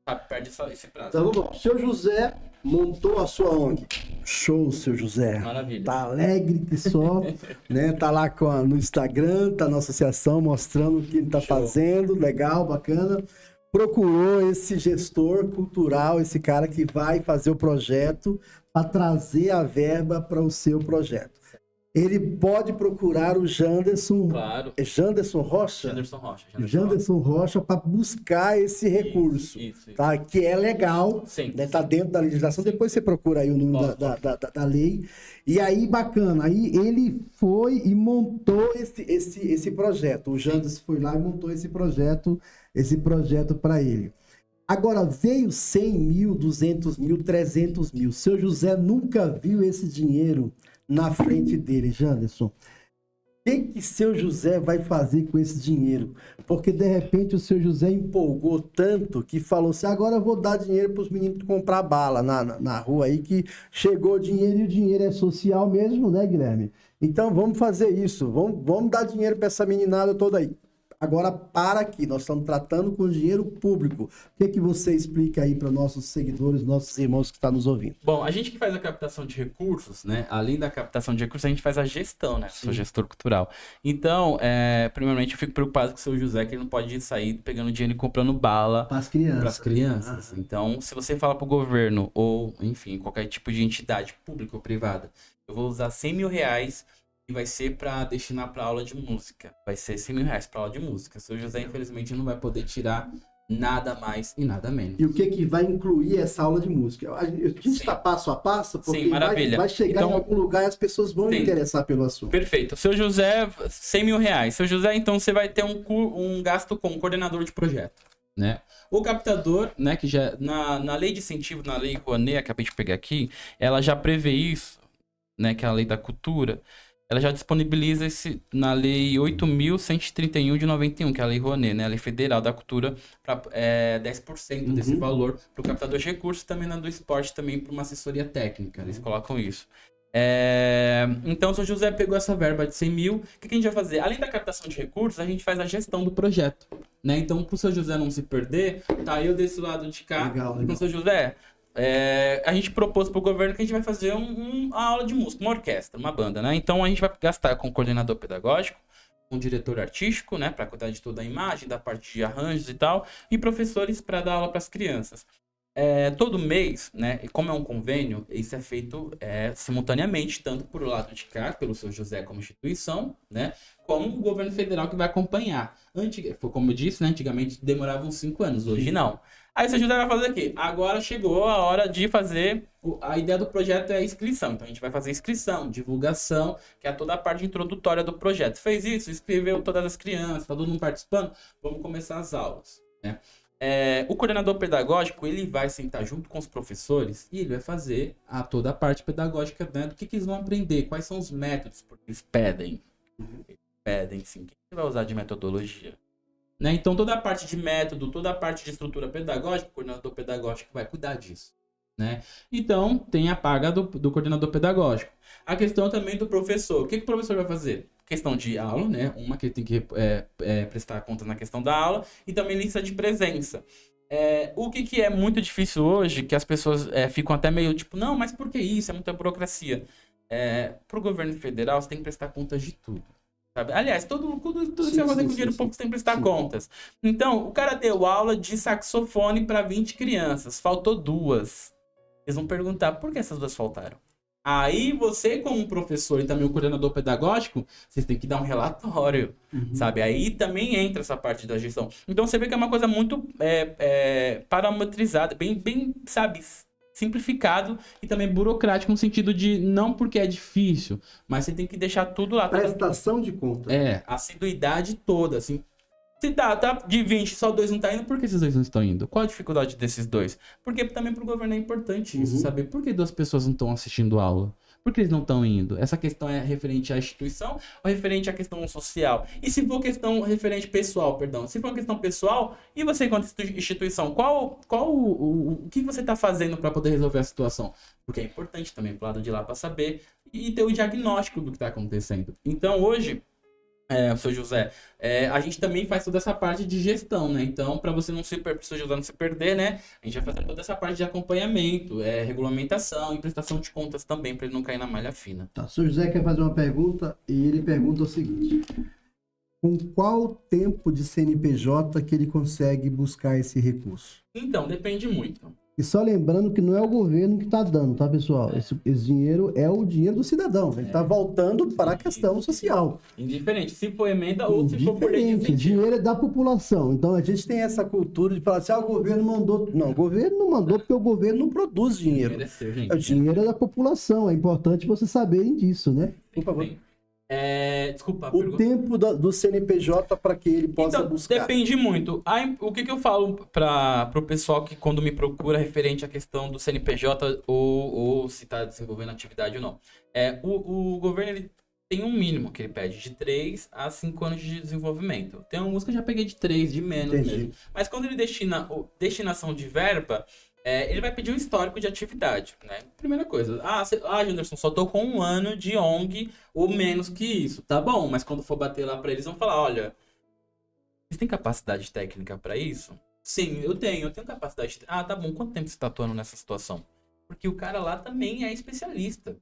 Sabe? Perde esse prazo. Então, vamos lá. O seu José montou a sua ONG. Show, seu José. Maravilha. Tá alegre que só, né? Tá lá no Instagram, tá na associação mostrando o que ele tá fazendo, legal, bacana. Procurou esse gestor cultural, esse cara que vai fazer o projeto para trazer a verba para o seu projeto. Ele pode procurar o Janderson. Claro. É Janderson Rocha? Janderson Rocha para buscar esse recurso. Isso. Tá? Que é legal. Sim. Né? Tá dentro da legislação. Sim. Depois você procura aí o número da lei. E aí, bacana. Aí ele foi e montou esse projeto. O Janderson foi lá e montou esse projeto para ele. Agora, veio 100 mil, 200 mil, 300 mil. Seu José nunca viu esse dinheiro na frente dele, Janderson. O que seu José vai fazer com esse dinheiro? Porque, de repente, o seu José empolgou tanto que falou assim, agora eu vou dar dinheiro para os meninos comprar bala na rua aí, que chegou o dinheiro e o dinheiro é social mesmo, né, Guilherme? Então, vamos fazer isso. Vamos dar dinheiro para essa meninada toda aí. Agora, para aqui, nós estamos tratando com dinheiro público. O que você explica aí para nossos seguidores, nossos irmãos que estão nos ouvindo? Bom, a gente que faz a captação de recursos, né? Além da captação de recursos, a gente faz a gestão, né? Sou gestor cultural. Então, primeiramente, eu fico preocupado com o seu José, que ele não pode sair pegando dinheiro e comprando bala para as crianças. Então, se você fala para o governo, ou, enfim, qualquer tipo de entidade pública ou privada, eu vou usar 100 mil reais e vai ser para destinar para aula de música. Vai ser 100 mil reais para aula de música. O seu José, infelizmente, não vai poder tirar nada mais e nada menos. E o que vai incluir essa aula de música? A gente está passo a passo, porque vai chegar em algum lugar e as pessoas vão interessar pelo assunto. Perfeito. Seu José, 100 mil reais. Seu José, então, você vai ter um gasto com coordenador de projeto, né? O captador, né, que já na lei de incentivo, na lei Rouanet, acabei de pegar aqui, ela já prevê isso, né, que é a lei da cultura. Ela já disponibiliza na Lei 8.131 de 91, que é a Lei Rouanet, né? A Lei Federal da Cultura, para 10% desse valor para o captador de recursos, também na do esporte, também para uma assessoria técnica. Eles colocam isso. Então, o seu José pegou essa verba de 100 mil. O que a gente vai fazer? Além da captação de recursos, a gente faz a gestão do projeto, né? Então, para o seu José não se perder, tá eu desse lado de cá. Legal. Então, seu José... a gente propôs para o governo que a gente vai fazer uma aula de música, uma orquestra, uma banda, né? Então a gente vai gastar com coordenador pedagógico, com diretor artístico, né? Para cuidar de toda a imagem, da parte de arranjos e tal, e professores para dar aula para as crianças. Todo mês, né? E como é um convênio, isso é feito simultaneamente, tanto por o lado de cá, pelo seu José como instituição, né? Como o governo federal que vai acompanhar. Como eu disse, né? Antigamente demorava uns 5 anos, hoje não. Aí o seu José vai fazer o quê? Agora chegou a hora de fazer... A ideia do projeto é a inscrição. Então a gente vai fazer inscrição, divulgação, que é toda a parte introdutória do projeto. Fez isso, inscreveu todas as crianças, tá todo mundo participando, vamos começar as aulas, né? O coordenador pedagógico, ele vai sentar junto com os professores e ele vai fazer toda a parte pedagógica, né, do que eles vão aprender, quais são os métodos, porque eles pedem. Eles pedem, sim. O que você vai usar de metodologia? Né? Então, toda a parte de método, toda a parte de estrutura pedagógica, o coordenador pedagógico vai cuidar disso. Né? Então, tem a paga do coordenador pedagógico. A questão também do professor. O que o professor vai fazer? Questão de aula, né? Uma que ele tem que prestar conta na questão da aula, e também lista de presença. O que é muito difícil hoje, que as pessoas ficam até meio tipo, não, mas por que isso? É muita burocracia. Pro governo federal, você tem que prestar contas de tudo. Sabe? Aliás, tudo que você vai fazer com dinheiro público, você tem que prestar contas. Então, o cara deu aula de saxofone para 20 crianças, faltou 2. Eles vão perguntar, por que essas 2 faltaram? Aí você, como professor e também o coordenador pedagógico, vocês têm que dar um relatório, sabe? Aí também entra essa parte da gestão. Então você vê que é uma coisa muito parametrizada, bem, sabe, simplificado e também burocrático no sentido de não porque é difícil, mas você tem que deixar tudo lá. Prestação de conta. A assiduidade toda, assim. Se tá de 20, só 2 não tá indo, por que esses 2 não estão indo? Qual a dificuldade desses 2? Porque também pro governo é importante isso, saber por que 2 pessoas não estão assistindo aula? Por que eles não estão indo? Essa questão é referente à instituição ou referente à questão social? E se for questão referente pessoal, perdão, se for uma questão pessoal, e você enquanto instituição, o que você está fazendo para poder resolver a situação? Porque é importante também pro lado de lá para saber e ter o diagnóstico do que está acontecendo. Então hoje, seu José, a gente também faz toda essa parte de gestão, né? Então, para você seu José não se perder, né? A gente vai fazer toda essa parte de acompanhamento, regulamentação e prestação de contas também, para ele não cair na malha fina. Tá, o seu José quer fazer uma pergunta e ele pergunta o seguinte: com qual tempo de CNPJ que ele consegue buscar esse recurso? Então, depende muito. E só lembrando que não é o governo que está dando, tá, pessoal? Esse dinheiro é o dinheiro do cidadão. Ele está voltando para a questão social. Indiferente, se for emenda ou se for por lei de incentivo. Dinheiro é da população. Então, a gente tem essa cultura de falar assim, o governo mandou... Não, o governo não mandou porque o governo não produz dinheiro. O dinheiro é da população. É importante vocês saberem disso, né? Por favor. Desculpa. O tempo do CNPJ para que ele possa buscar. Depende muito. O que eu falo para o pessoal que quando me procura referente à questão do CNPJ ou se está desenvolvendo atividade ou não. O governo ele tem um mínimo que ele pede, de 3 a 5 anos de desenvolvimento. Tem uma música que eu já peguei de 3, de menos mesmo. Mas quando ele destina destinação de verba, ele vai pedir um histórico de atividade, né? Primeira coisa. Janderson, só tô com 1 ano de ONG ou menos que isso. Tá bom, mas quando for bater lá pra eles, vão falar, olha, vocês têm capacidade técnica pra isso? Sim, eu tenho capacidade. Tá bom, quanto tempo você tá atuando nessa situação? Porque o cara lá também é especialista,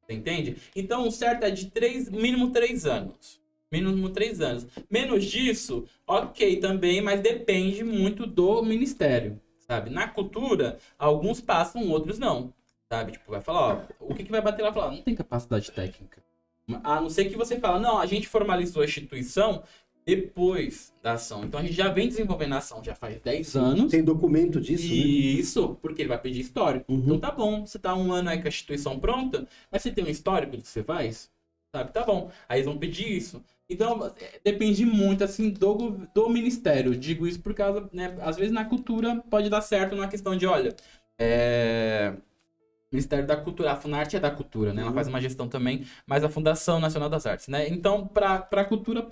entende? Então, o certo é de mínimo 3 anos. Mínimo 3 anos. Menos disso, ok também, mas depende muito do ministério. Sabe? Na cultura, alguns passam, outros não. Sabe? Tipo, vai falar, o que vai bater lá? Falar, não tem capacidade técnica. A não ser que você fala, não, a gente formalizou a instituição depois da ação. Então a gente já vem desenvolvendo a ação já faz 10 anos. Tem documento disso, né? Isso, porque ele vai pedir histórico. Então tá bom, você tá 1 ano aí com a instituição pronta, mas você tem um histórico do que você faz? Sabe? Tá bom. Aí eles vão pedir isso. Então, depende muito, assim, do ministério. Digo isso por causa, né? Às vezes na cultura pode dar certo numa questão de, olha, Ministério da Cultura, a Funarte é da cultura, né? Ela faz uma gestão também, mas a Fundação Nacional das Artes, né? Então, pra cultura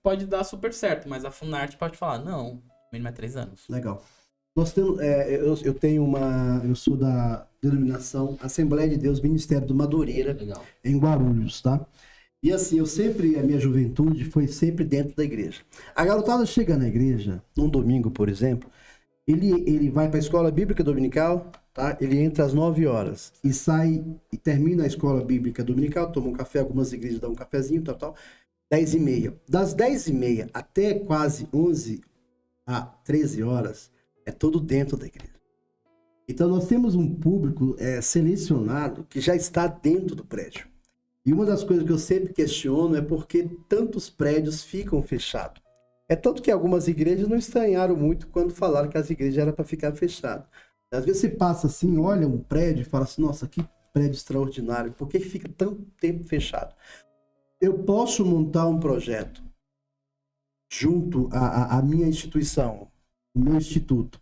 pode dar super certo, mas a Funarte pode falar, não, mínimo é 3 anos. Legal. Nós temos, eu sou da denominação Assembleia de Deus Ministério do Madureira, Legal. Em Guarulhos, tá? E assim, a minha juventude foi sempre dentro da igreja. A garotada chega na igreja, num domingo, por exemplo, ele vai para a escola bíblica dominical, tá? Ele entra às 9 horas e sai e termina a escola bíblica dominical, toma um café, algumas igrejas dão um cafezinho, tal, 10h30. Das 10h30 até quase 11 a 13 horas, é todo dentro da igreja. Então nós temos um público selecionado que já está dentro do prédio. E uma das coisas que eu sempre questiono é por que tantos prédios ficam fechados. É tanto que algumas igrejas não estranharam muito quando falaram que as igrejas eram para ficar fechadas. Às vezes você passa assim, olha um prédio e fala assim, nossa, que prédio extraordinário, por que fica tanto tempo fechado? Eu posso montar um projeto junto à minha instituição, o meu instituto,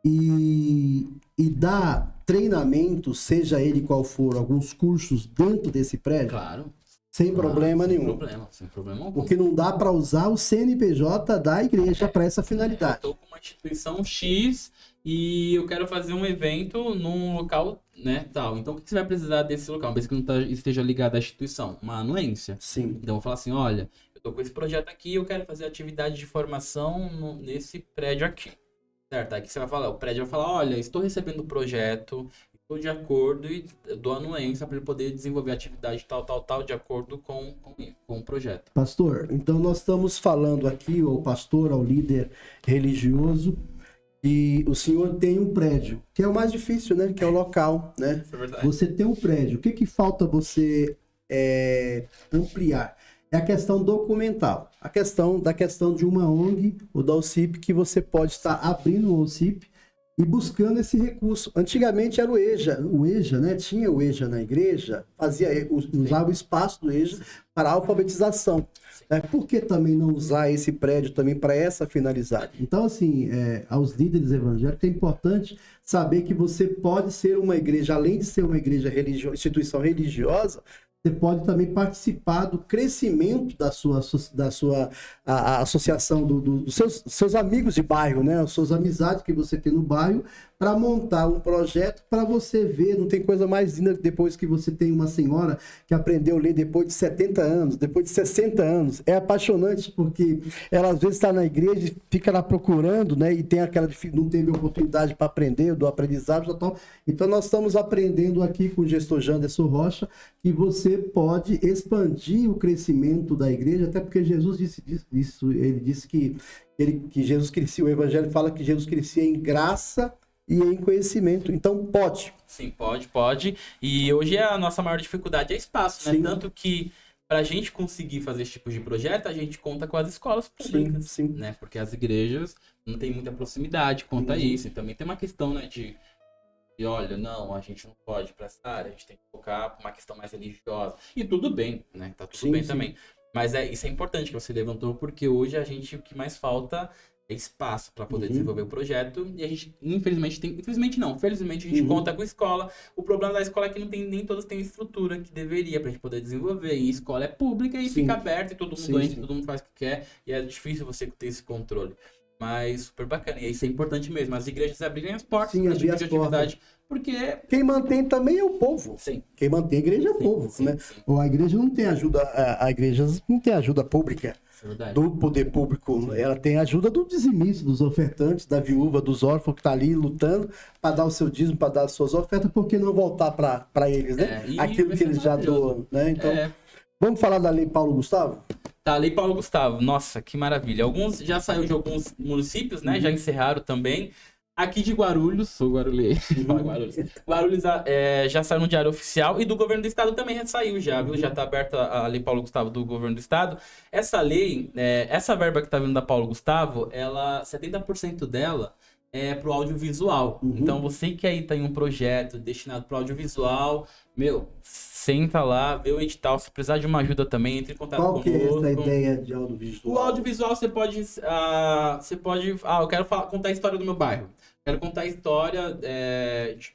e dar treinamento, seja ele qual for, alguns cursos dentro desse prédio? Claro. Sem problema nenhum. Sem problema algum. Porque não dá para usar o CNPJ da igreja para essa finalidade. Eu estou com uma instituição X e eu quero fazer um evento num local, né, tal. Então, o que você vai precisar desse local? Mesmo que não esteja ligado à instituição? Uma anuência. Sim. Então, eu vou falar assim, olha, eu estou com esse projeto aqui, eu quero fazer atividade de formação nesse prédio aqui. Certo, aí que você vai falar, o prédio vai falar, olha, estou recebendo o projeto, estou de acordo e dou anuência para ele poder desenvolver a atividade tal, de acordo com o projeto. Pastor, então nós estamos falando aqui, ao pastor, ao líder religioso, e o senhor tem um prédio, que é o mais difícil, né? Que é o local, né? Isso é verdade. Você tem um prédio, o que falta você ampliar? É a questão documental, a questão de uma ONG ou da OCIP, que você pode estar abrindo um OCIP e buscando esse recurso. Antigamente era o EJA, né? Tinha o EJA na igreja, usava o espaço do EJA para a alfabetização. Por que também não usar esse prédio também para essa finalidade? Então, assim, aos líderes evangélicos é importante saber que você pode ser uma igreja, além de ser uma igreja instituição religiosa, você pode também participar do crescimento da sua a associação dos seus amigos de bairro, né? As suas amizades que você tem no bairro, para montar um projeto para você ver. Não tem coisa mais linda depois que você tem uma senhora que aprendeu a ler depois de 70 anos, depois de 60 anos. É apaixonante porque ela às vezes está na igreja, fica lá procurando, né? E tem aquela não teve oportunidade para aprender, do aprendizado e tal. Então nós estamos aprendendo aqui com o gestor Janderson Rocha que você pode expandir o crescimento da igreja, até porque Jesus disse isso. Ele disse que Jesus crescia, o evangelho fala que Jesus crescia em graça e em conhecimento. Então pode. Sim, pode. E hoje a nossa maior dificuldade é espaço, né? Sim. Tanto que para a gente conseguir fazer esse tipo de projeto, a gente conta com as escolas públicas, sim. né? Porque as igrejas não têm muita proximidade quanto a isso. E também tem uma questão, né, de olha, não, a gente não pode ir para essa área, a gente tem que focar para uma questão mais religiosa. E tudo bem, né? Tá tudo bem também. Mas isso é importante que você levantou, porque hoje o que mais falta é espaço para poder desenvolver o projeto. E a gente, felizmente a gente conta com a escola. O problema da escola é que nem todas têm estrutura que deveria pra gente poder desenvolver. E a escola é pública e fica aberta e todo mundo entra, todo mundo faz o que quer. E é difícil você ter esse controle. Mas super bacana. E isso é importante mesmo. As igrejas abrirem as portas para esse tipo de atividade. Porque quem mantém também é o povo. Sim. Quem mantém a igreja é o povo, né? Ou a igreja não tem ajuda, a igreja não tem ajuda pública do poder público. Ela tem ajuda do dizimista, dos ofertantes, da viúva, dos órfãos que tá ali lutando para dar o seu dízimo, para dar as suas ofertas, por que não voltar para eles, né? Aquilo que eles já doam, né? Então, vamos falar da Lei Paulo Gustavo? Tá, Lei Paulo Gustavo, nossa, que maravilha. Alguns já saiu de alguns municípios, né? Já encerraram também. Aqui de Guarulhos, sou guarulhês, Guarulhos já saiu no Diário Oficial e do Governo do Estado também já saiu já, viu? Já tá aberta a Lei Paulo Gustavo do Governo do Estado. Essa lei, essa verba que tá vindo da Paulo Gustavo, 70% dela é pro audiovisual. Então você que aí tem um projeto destinado pro audiovisual, senta lá, vê o edital. Se precisar de uma ajuda também, entre em contato conosco. Qual que é essa ideia de audiovisual? O audiovisual você pode eu quero contar a história do meu bairro. Quero contar a história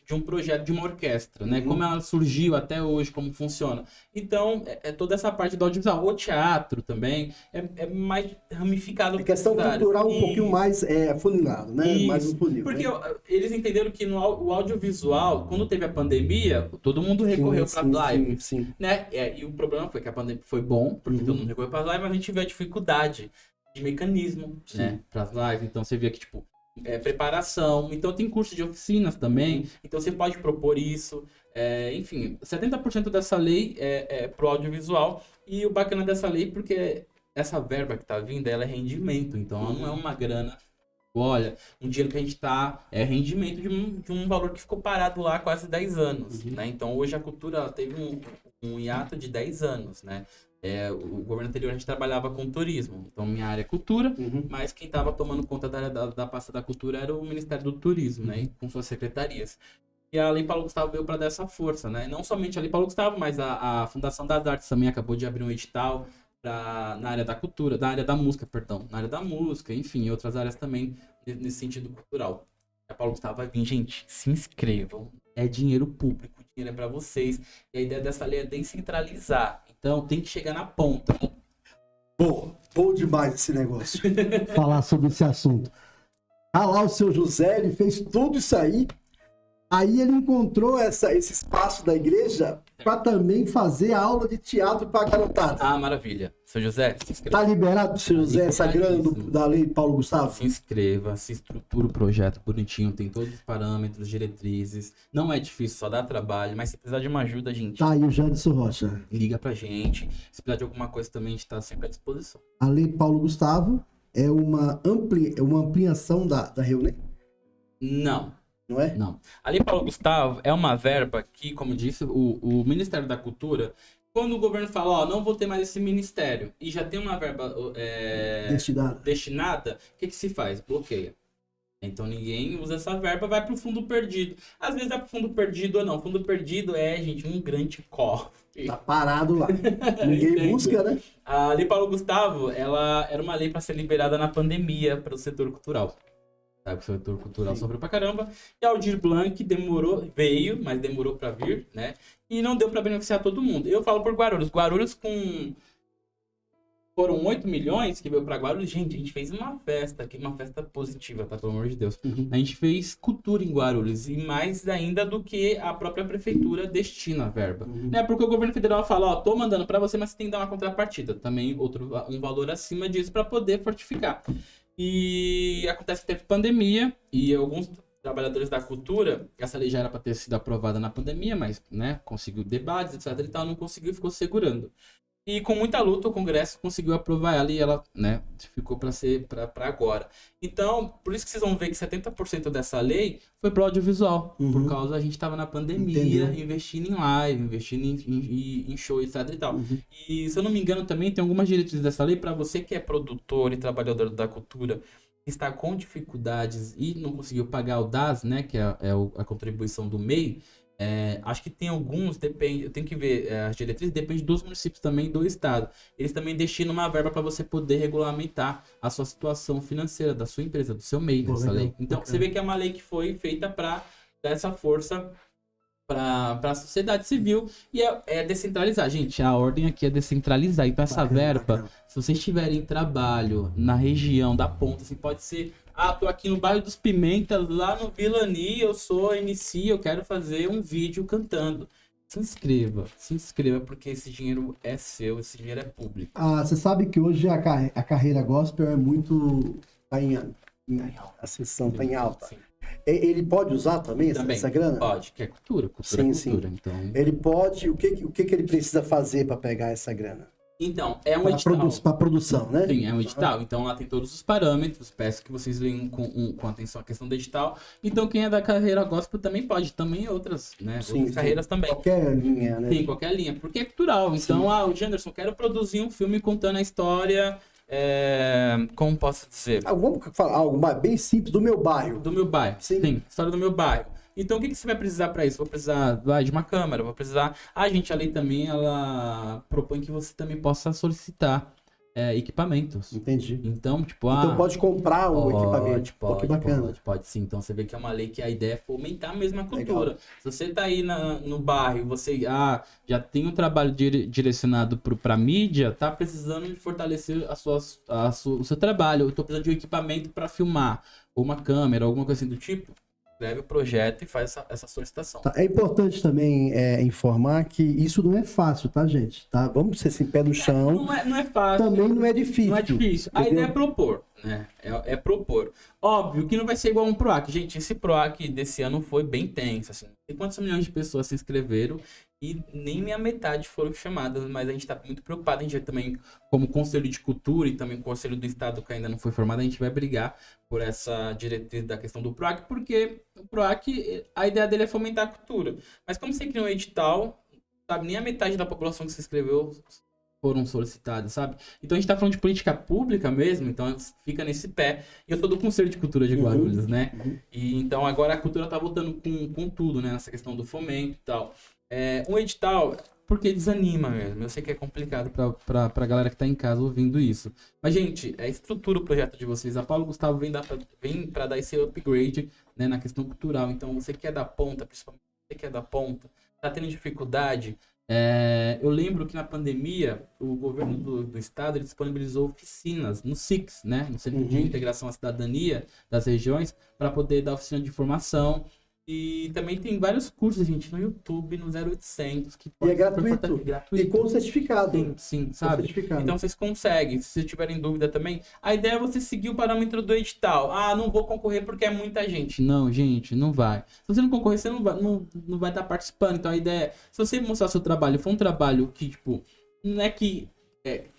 de um projeto, de uma orquestra, né? Como ela surgiu até hoje, como funciona. Então, toda essa parte do audiovisual. O teatro também é mais ramificado. A questão cultural um pouquinho mais afunilado, né? Mais um funil. Porque eles entenderam que o audiovisual, quando teve a pandemia, todo mundo recorreu para as lives. Sim. Né? E o problema foi que a pandemia foi bom, porque todo mundo recorreu para as lives, mas a gente vê a dificuldade de mecanismo, né? Para as lives. Então, você vê que, tipo, preparação, então tem curso de oficinas também, então você pode propor isso, enfim, 70% dessa lei é pro audiovisual, e o bacana dessa lei porque essa verba que tá vindo, ela é rendimento, então ela não é uma grana, olha, um dinheiro que a gente é rendimento de um valor que ficou parado lá há quase 10 anos, né? Então hoje a cultura teve um hiato de 10 anos, né? O governo anterior a gente trabalhava com turismo, então minha área é cultura, mas quem estava tomando conta da pasta da cultura era o Ministério do Turismo, né, com suas secretarias. E a Lei Paulo Gustavo veio para dar essa força, né, não somente a Lei Paulo Gustavo, mas a Fundação das Artes também acabou de abrir um edital na área da cultura, na área da música, enfim, e outras áreas também nesse sentido cultural. A Paulo Gustavo vai vir, gente, se inscrevam, é dinheiro público, dinheiro é para vocês, e a ideia dessa lei é descentralizar. Então, tem que chegar na ponta. Bom demais esse negócio. Falar sobre esse assunto. Lá o seu José, ele fez tudo isso aí. Aí ele encontrou esse espaço da igreja para também fazer aula de teatro para garotada. Ah, maravilha. Seu José, se inscreva. Tá liberado, seu José, essa grana da lei Paulo Gustavo? Se inscreva, se estrutura o projeto bonitinho, tem todos os parâmetros, diretrizes. Não é difícil, só dá trabalho, mas se precisar de uma ajuda, gente, Tá aí o Janderson Rocha. liga pra gente. Se precisar de alguma coisa também, a gente tá sempre à disposição. A lei Paulo Gustavo é uma ampliação da Reunê, Não. não é? Não. A Lei Paulo Gustavo é uma verba que, como disse, o Ministério da Cultura, quando o governo fala, ó, não vou ter mais esse ministério, e já tem uma verba destinada, o que se faz? Bloqueia. Então ninguém usa essa verba, vai pro fundo perdido. Às vezes vai pro fundo perdido ou não. Fundo perdido é, gente, um grande cofre. Tá parado lá. Ninguém busca, né? A Lei Paulo Gustavo, ela era uma lei para ser liberada na pandemia para o setor cultural. Sabe, o setor cultural sofreu pra caramba. E a Aldir Blanc veio, mas demorou para vir, né? E não deu para beneficiar todo mundo. Eu falo por Guarulhos. Guarulhos foram 8 milhões que veio para Guarulhos. Gente, a gente fez uma festa aqui, uma festa positiva, tá? Pelo amor de Deus. A gente fez cultura em Guarulhos. E mais ainda do que a própria prefeitura destina a verba. Né? Porque o governo federal fala, ó, tô mandando para você, mas você tem que dar uma contrapartida. Também um valor acima disso para poder fortificar. E acontece que teve pandemia e alguns trabalhadores da cultura, essa lei já era para ter sido aprovada na pandemia, mas, né, conseguiu debates, etc e tal, não conseguiu, ficou segurando. E com muita luta o Congresso conseguiu aprovar ela e ela, né, ficou para ser para agora. Então, por isso que vocês vão ver que 70% dessa lei foi para o audiovisual, por causa a gente estava na pandemia, investindo em live, investindo em show, etc e tal. E se eu não me engano também tem algumas diretrizes dessa lei para você que é produtor e trabalhador da cultura, está com dificuldades e não conseguiu pagar o DAS, né, que é a contribuição do MEI. Acho que tem alguns, depende, eu tenho que ver as diretrizes, depende dos municípios também e do estado. Eles também destinam uma verba para você poder regulamentar a sua situação financeira da sua empresa, do seu MEI nessa lei. Então, você vê que é uma lei que foi feita para dar essa força para a sociedade civil e é descentralizar. Gente, a ordem aqui é descentralizar. Então, essa verba, se vocês tiverem trabalho na região da ponta, assim, pode ser... Ah, tô aqui no bairro dos Pimentas, lá no Vilani, eu sou MC, eu quero fazer um vídeo cantando. Se inscreva, porque esse dinheiro é seu, esse dinheiro é público. Ah, você sabe que hoje a carreira gospel é muito... Tá em ascensão, tá em alta. Sim. Ele pode usar também essa grana? Pode, que é cultura Sim, é cultura. sim. Então... Ele pode... O que ele precisa fazer para pegar essa grana? Então, é um edital. Para produção, né? Sim, é um edital. Então, lá tem todos os parâmetros. Peço que vocês leiam com atenção a questão do edital. Então, quem é da carreira gospel também pode. Também outras, né? Sim, outras carreiras também. Qualquer linha, né? Sim, qualquer linha. Porque é cultural. Então, o Janderson, quero produzir um filme contando a história... como posso dizer? Vamos falar algo bem simples do meu bairro. Do meu bairro. Sim, história do meu bairro. Então, o que você vai precisar para isso? Vou precisar de uma câmera, vou precisar... gente, a lei também, ela propõe que você também possa solicitar equipamentos. Entendi. Então, tipo... Então pode comprar o equipamento. Que bacana. Pode sim. Então, você vê que é uma lei que a ideia é fomentar mesmo a cultura. Legal. Se você tá aí no bairro, você já tem um trabalho direcionado pra mídia, tá precisando de fortalecer o seu trabalho. Eu tô precisando de um equipamento para filmar, ou uma câmera, alguma coisa assim do tipo... Escreve o projeto e faz essa solicitação. Tá, é importante também informar que isso não é fácil, tá, gente? Tá? Vamos ser sem pé no chão. Não é fácil. Também não é difícil. Não é difícil. A ideia é propor, né? É propor. Óbvio que não vai ser igual um PROAC. Gente, esse PROAC desse ano foi bem tenso, assim. Tem quantos milhões de pessoas se inscreveram e nem a metade foram chamadas, mas a gente tá muito preocupado. A gente vai também, como Conselho de Cultura e também o Conselho do Estado, que ainda não foi formado, a gente vai brigar por essa diretriz da questão do PROAC, porque o PROAC, a ideia dele é fomentar a cultura. Mas como você cria um edital, sabe, nem a metade da população que se inscreveu foram solicitados, sabe? Então a gente tá falando de política pública mesmo, então fica nesse pé. E eu sou do Conselho de Cultura de Guarulhos, né? E então agora a cultura tá voltando com tudo, né? Nessa questão do fomento e tal. Um edital, porque desanima mesmo. Eu sei que é complicado pra galera que tá em casa ouvindo isso. Mas, gente, estrutura o projeto de vocês. A Paulo Gustavo vem pra dar esse upgrade, né, na questão cultural. Então, você que é da ponta, principalmente você que é da ponta, tá tendo dificuldade... eu lembro que na pandemia, o governo do estado ele disponibilizou oficinas no CICS, né? No Centro de Integração à Cidadania das regiões, para poder dar oficina de formação. E também tem vários cursos, gente, no YouTube, no 0800, que E é gratuito. E com certificado. Sim, sabe? Certificado. Então vocês conseguem, se vocês tiverem dúvida também. A ideia é você seguir o parâmetro do edital. Ah, não vou concorrer porque é muita gente. Não, gente, não vai. Se você não concorrer, você não vai estar participando. Então a ideia é, se você mostrar seu trabalho, for um trabalho que, tipo, não é que...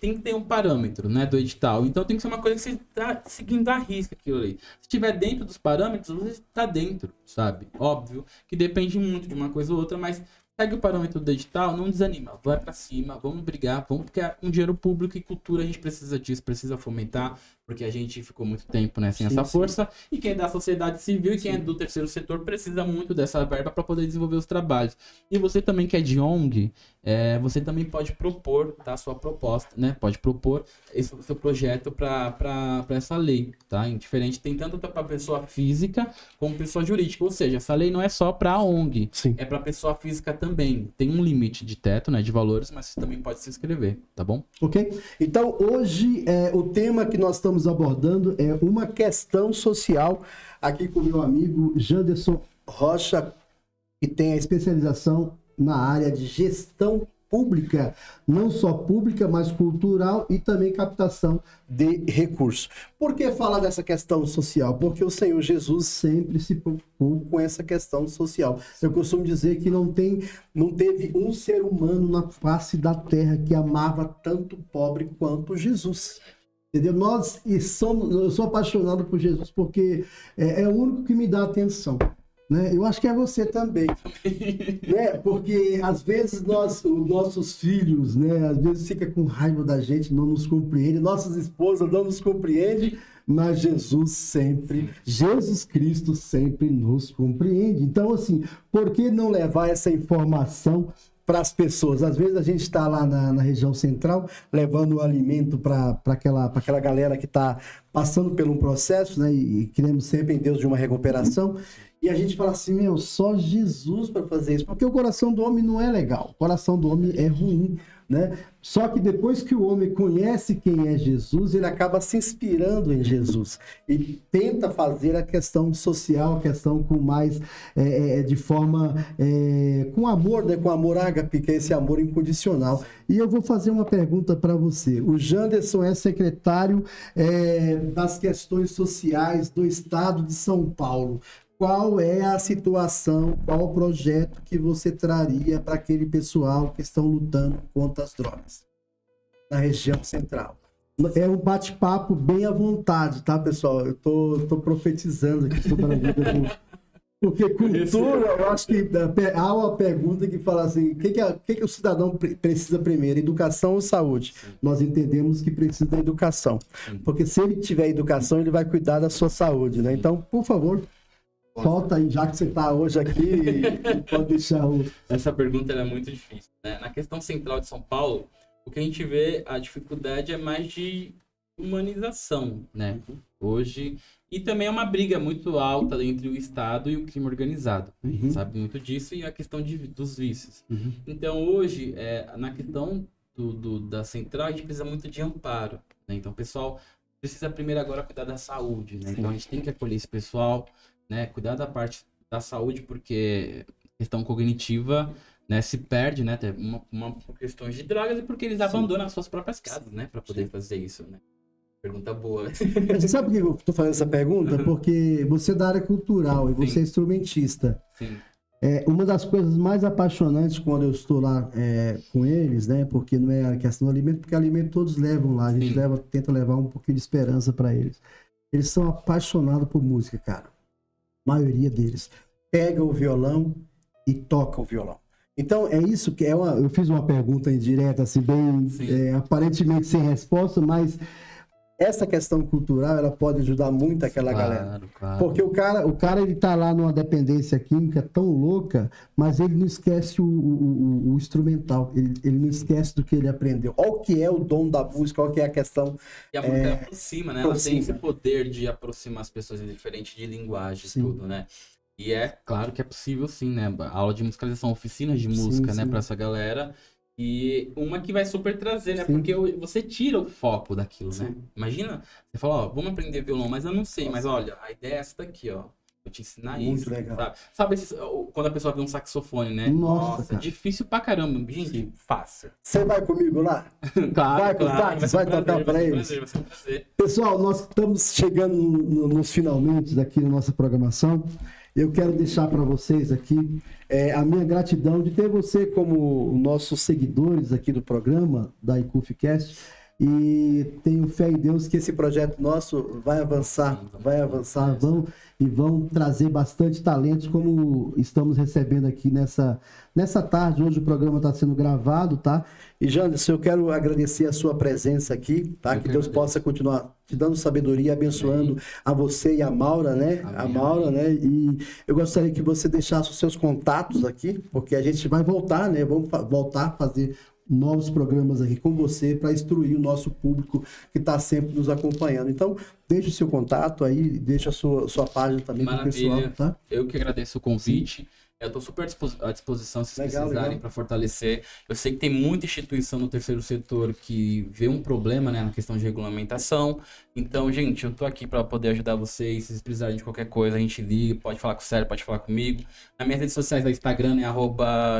tem que ter um parâmetro, né, do edital. Então tem que ser uma coisa que você tá seguindo à risca aquilo ali. Se estiver dentro dos parâmetros, você está dentro, sabe? Óbvio que depende muito de uma coisa ou outra, mas segue o parâmetro do edital, não desanima. Vai pra cima, vamos brigar, porque é um dinheiro público e cultura, a gente precisa disso, precisa fomentar, porque a gente ficou muito tempo, né, sem essa força. E quem é da sociedade civil e quem é do terceiro setor precisa muito dessa verba para poder desenvolver os trabalhos. E você também que é de ONG, você também pode propor, tá, sua proposta, né? Pode propor o seu projeto para essa lei, tá? Indiferente, tem tanto para pessoa física como pessoa jurídica. Ou seja, essa lei não é só para a ONG, é para pessoa física também. Tem um limite de teto, né, de valores, mas você também pode se inscrever, tá bom? Ok? Então, hoje, o tema que nós estamos abordando é uma questão social, aqui com o meu amigo Janderson Rocha, que tem a especialização na área de gestão pública, não só pública, mas cultural e também captação de recursos. Por que falar dessa questão social? Porque o Senhor Jesus sempre se preocupou com essa questão social. Eu costumo dizer que não teve um ser humano na face da terra que amava tanto o pobre quanto Jesus. Entendeu? Eu sou apaixonado por Jesus porque é o único que me dá atenção. Né? Eu acho que é você também, né? Porque às vezes os nossos filhos, né? Às vezes fica com raiva da gente, não nos compreende, nossas esposas não nos compreendem, mas Jesus Cristo sempre nos compreende. Então, assim, por que não levar essa informação para as pessoas? Às vezes a gente está lá na região central levando o alimento para aquela galera que está passando por um processo, né? E queremos sempre em Deus de uma recuperação. E a gente fala assim, só Jesus para fazer isso, porque o coração do homem não é legal, o coração do homem é ruim, né? Só que depois que o homem conhece quem é Jesus, ele acaba se inspirando em Jesus e tenta fazer a questão social, a questão com mais, de forma, com amor, né? Com amor ágape, que é esse amor incondicional. E eu vou fazer uma pergunta para você. O Janderson é secretário das questões sociais do estado de São Paulo. Qual é a situação, qual o projeto que você traria para aquele pessoal que estão lutando contra as drogas na região central? É um bate-papo bem à vontade, tá, pessoal? Eu tô profetizando aqui sobre a vida do... Porque cultura, eu acho que há uma pergunta que fala assim, o que o cidadão precisa primeiro, educação ou saúde? Sim. Nós entendemos que precisa da educação. Sim. Porque se ele tiver educação, ele vai cuidar da sua saúde, né? Então, por favor... Solta aí, já que você está hoje aqui, pode deixar o... Essa pergunta é muito difícil, né? Na questão central de São Paulo, o que a gente vê, a dificuldade é mais de humanização, né? Hoje, e também é uma briga muito alta entre o Estado e o crime organizado. Sabe muito disso, e a questão dos vícios. Então, hoje, na questão da central, a gente precisa muito de amparo, né? Então, o pessoal precisa primeiro agora cuidar da saúde, né? Então, a gente tem que acolher esse pessoal, né, cuidar da parte da saúde, porque questão cognitiva, né, se perde, né, por questões de drogas e porque eles abandonam as suas próprias casas, né, para poder fazer isso, né. Pergunta boa. Você sabe por que eu estou fazendo essa pergunta? Porque você é da área cultural e você é instrumentista. Sim. Uma das coisas mais apaixonantes quando eu estou lá com eles, né, porque não é a questão do alimento, porque alimento todos levam lá, a gente tenta levar um pouquinho de esperança para eles. Eles são apaixonados por música, cara. Maioria deles pega o violão e toca o violão. Então é isso que eu fiz uma pergunta indireta, assim, bem aparentemente sem resposta, mas essa questão cultural ela pode ajudar muito aquela galera. Claro. Porque o cara ele tá lá numa dependência química tão louca, mas ele não esquece o instrumental, ele não esquece do que ele aprendeu. Olha o que é o dom da música, olha o que é a questão. E a música aproxima, né? Ela tem esse poder de aproximar as pessoas diferente de linguagem, tudo, né? E é claro que é possível sim, né? Aula de musicalização, oficinas de música, né? Pra essa galera. E uma que vai super trazer, né? Porque você tira o foco daquilo, né? Imagina, você fala, vamos aprender violão, mas eu não sei. Mas olha, a ideia é essa daqui, ó. vou te ensinar Muito isso. legal. Sabe quando a pessoa vê um saxofone, né? Nossa, difícil pra caramba. Gente, Sim. fácil. Você vai comigo lá? Claro, Vai com os táxis, vai tocar pra eles. Vai ser um prazer. Pessoal, nós estamos chegando nos finalmente aqui na nossa programação. Eu quero deixar para vocês aqui a minha gratidão de ter você como nossos seguidores aqui do programa da ICUFcast. E tenho fé em Deus que esse projeto nosso vai avançar, vão trazer bastante talentos, como estamos recebendo aqui nessa tarde. Hoje o programa está sendo gravado, tá? E Janderson, eu quero agradecer a sua presença aqui, tá? Que Deus possa continuar te dando sabedoria, abençoando a você e a Maura, né? Amém. A Maura, né? E eu gostaria que você deixasse os seus contatos aqui, porque a gente vai voltar, né? Vamos voltar a fazer novos programas aqui com você para instruir o nosso público que está sempre nos acompanhando. Então, deixe o seu contato aí, deixa a sua página também para o pessoal, tá? Eu que agradeço o convite. Sim. Eu estou super à disposição se vocês precisarem para fortalecer. Eu sei que tem muita instituição no terceiro setor que vê um problema, né, na questão de regulamentação. Então, gente, eu estou aqui para poder ajudar vocês. Se vocês precisarem de qualquer coisa, a gente liga, pode falar com o Sérgio, pode falar comigo. Nas minhas redes sociais da Instagram é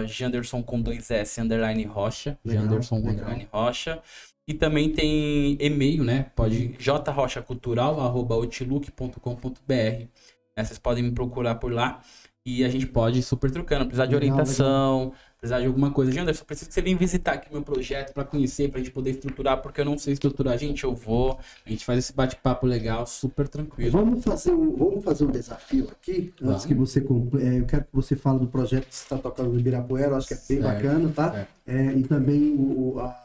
@Janderson com 2S, _Rocha. Janderson _ Rocha. E também tem e-mail, né? Pode jrochacultural@outlook.com.br. Vocês podem me procurar por lá. E a gente pode ir super trocando, precisar de orientação, precisar de alguma coisa. Janderson, preciso que você venha visitar aqui meu projeto para conhecer, pra gente poder estruturar, porque eu não sei estruturar. Gente, eu vou, a gente faz esse bate-papo legal, super tranquilo. Vamos fazer um desafio aqui, antes que você eu quero que você fale do projeto que você está tocando no Ibirapuera, eu acho que é bem bacana, tá? E também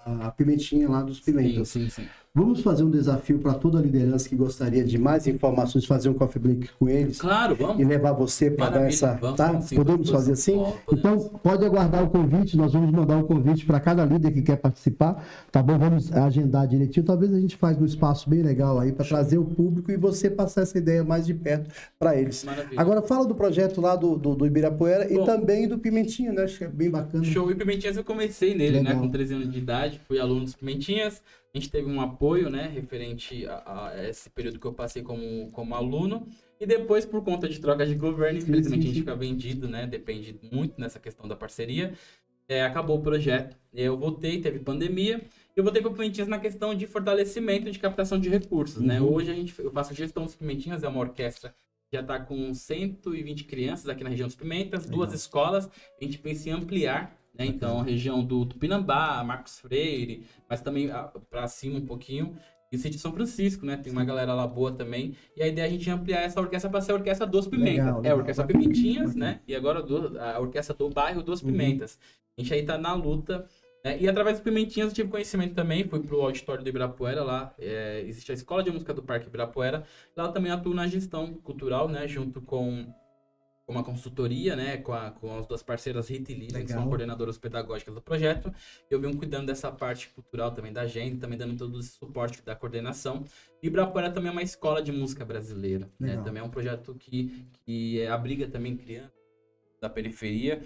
a pimentinha lá dos pimentas. Sim. Vamos fazer um desafio para toda a liderança que gostaria de mais informações, fazer um coffee break com eles. Claro, vamos. E levar você para dar essa... Tá? Sim, podemos fazer assim? Podemos. Então, pode aguardar o convite, nós vamos mandar um convite para cada líder que quer participar, tá bom? Vamos agendar direitinho, talvez a gente faça um espaço bem legal aí para trazer o público e você passar essa ideia mais de perto para eles. Maravilha. Agora, fala do projeto lá do Ibirapuera e também do Pimentinha, né? Acho que é bem bacana. Show. E Pimentinhas eu comecei nele, né? Com 13 anos de idade, fui aluno dos Pimentinhas. A gente teve um apoio, né, referente a esse período que eu passei como aluno. E depois, por conta de troca de governo, infelizmente a gente fica vendido, né? Depende muito nessa questão da parceria. Acabou o projeto. Eu voltei, teve pandemia. Eu voltei para o Pimentinhas na questão de fortalecimento de captação de recursos, né? Hoje eu faço gestão dos Pimentinhas, é uma orquestra que já está com 120 crianças aqui na região dos Pimentas, 2 escolas. A gente pensa em ampliar, né? Então, a região do Tupinambá, Marcos Freire, mas também para cima um pouquinho. E o sítio São Francisco, né? Tem uma galera lá boa também. E a ideia é a gente ampliar essa orquestra para ser a orquestra dos Pimentas. Legal, a orquestra Pimentinhas, né? E agora a orquestra do bairro dos Pimentas. A gente aí tá na luta. E através dos Pimentinhas eu tive conhecimento também. Fui pro auditório do Ibirapuera lá. Existe a Escola de Música do Parque Ibirapuera. Lá eu também atuo na gestão cultural, né? Junto com uma consultoria, né, com as 2 parceiras Rita e Lívia, que são coordenadoras pedagógicas do projeto. Eu venho cuidando dessa parte cultural também da agenda, também dando todo esse suporte da coordenação. E Ibirapuera também é uma escola de música brasileira, né? Também é um projeto que abriga também crianças da periferia,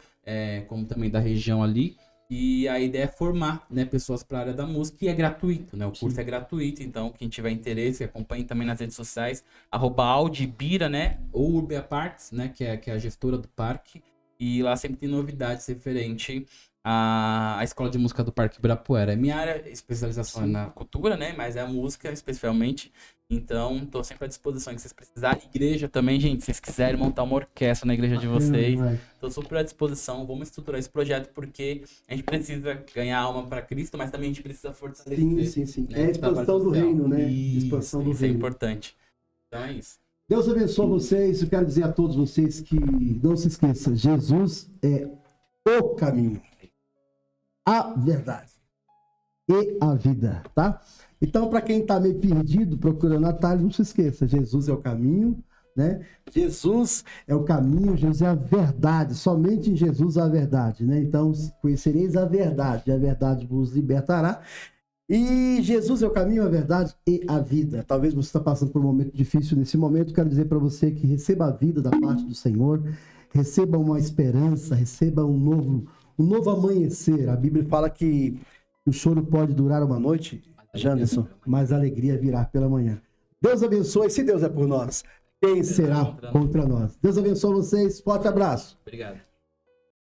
como também da região ali. E a ideia é formar, né, pessoas para a área da música, e é gratuito, né? O curso é gratuito, então quem tiver interesse, acompanhe também nas redes sociais, @Audibira, né? Ou Urbia Parks, né? Que é a gestora do parque. E lá sempre tem novidades referente à Escola de Música do Parque Ibirapuera. Minha área de especialização é na cultura, né? Mas é a música, especialmente. Então, estou sempre à disposição. Se vocês precisarem, igreja também, gente. Se vocês quiserem montar uma orquestra na igreja de vocês, estou super à disposição. Vamos estruturar esse projeto porque a gente precisa ganhar alma para Cristo, mas também a gente precisa fortalecer. Sim. Né? É a expansão do reino, né? Expansão do reino. Isso é importante. Então é isso. Deus abençoe vocês. Eu quero dizer a todos vocês que não se esqueçam, Jesus é o caminho, a verdade e a vida, tá? Então, para quem está meio perdido, procurando atalho, não se esqueça, Jesus é o caminho, né? Jesus é o caminho, Jesus é a verdade, somente em Jesus há a verdade, né? Então, conhecereis a verdade vos libertará. E Jesus é o caminho, a verdade e a vida. Talvez você está passando por um momento difícil nesse momento, quero dizer para você que receba a vida da parte do Senhor, receba uma esperança, receba um novo amanhecer. A Bíblia fala que o choro pode durar uma noite, Janderson, mas a alegria virá pela manhã. Deus abençoe, se Deus é por nós. quem será contra nós? Deus abençoe vocês. Forte abraço. Obrigado.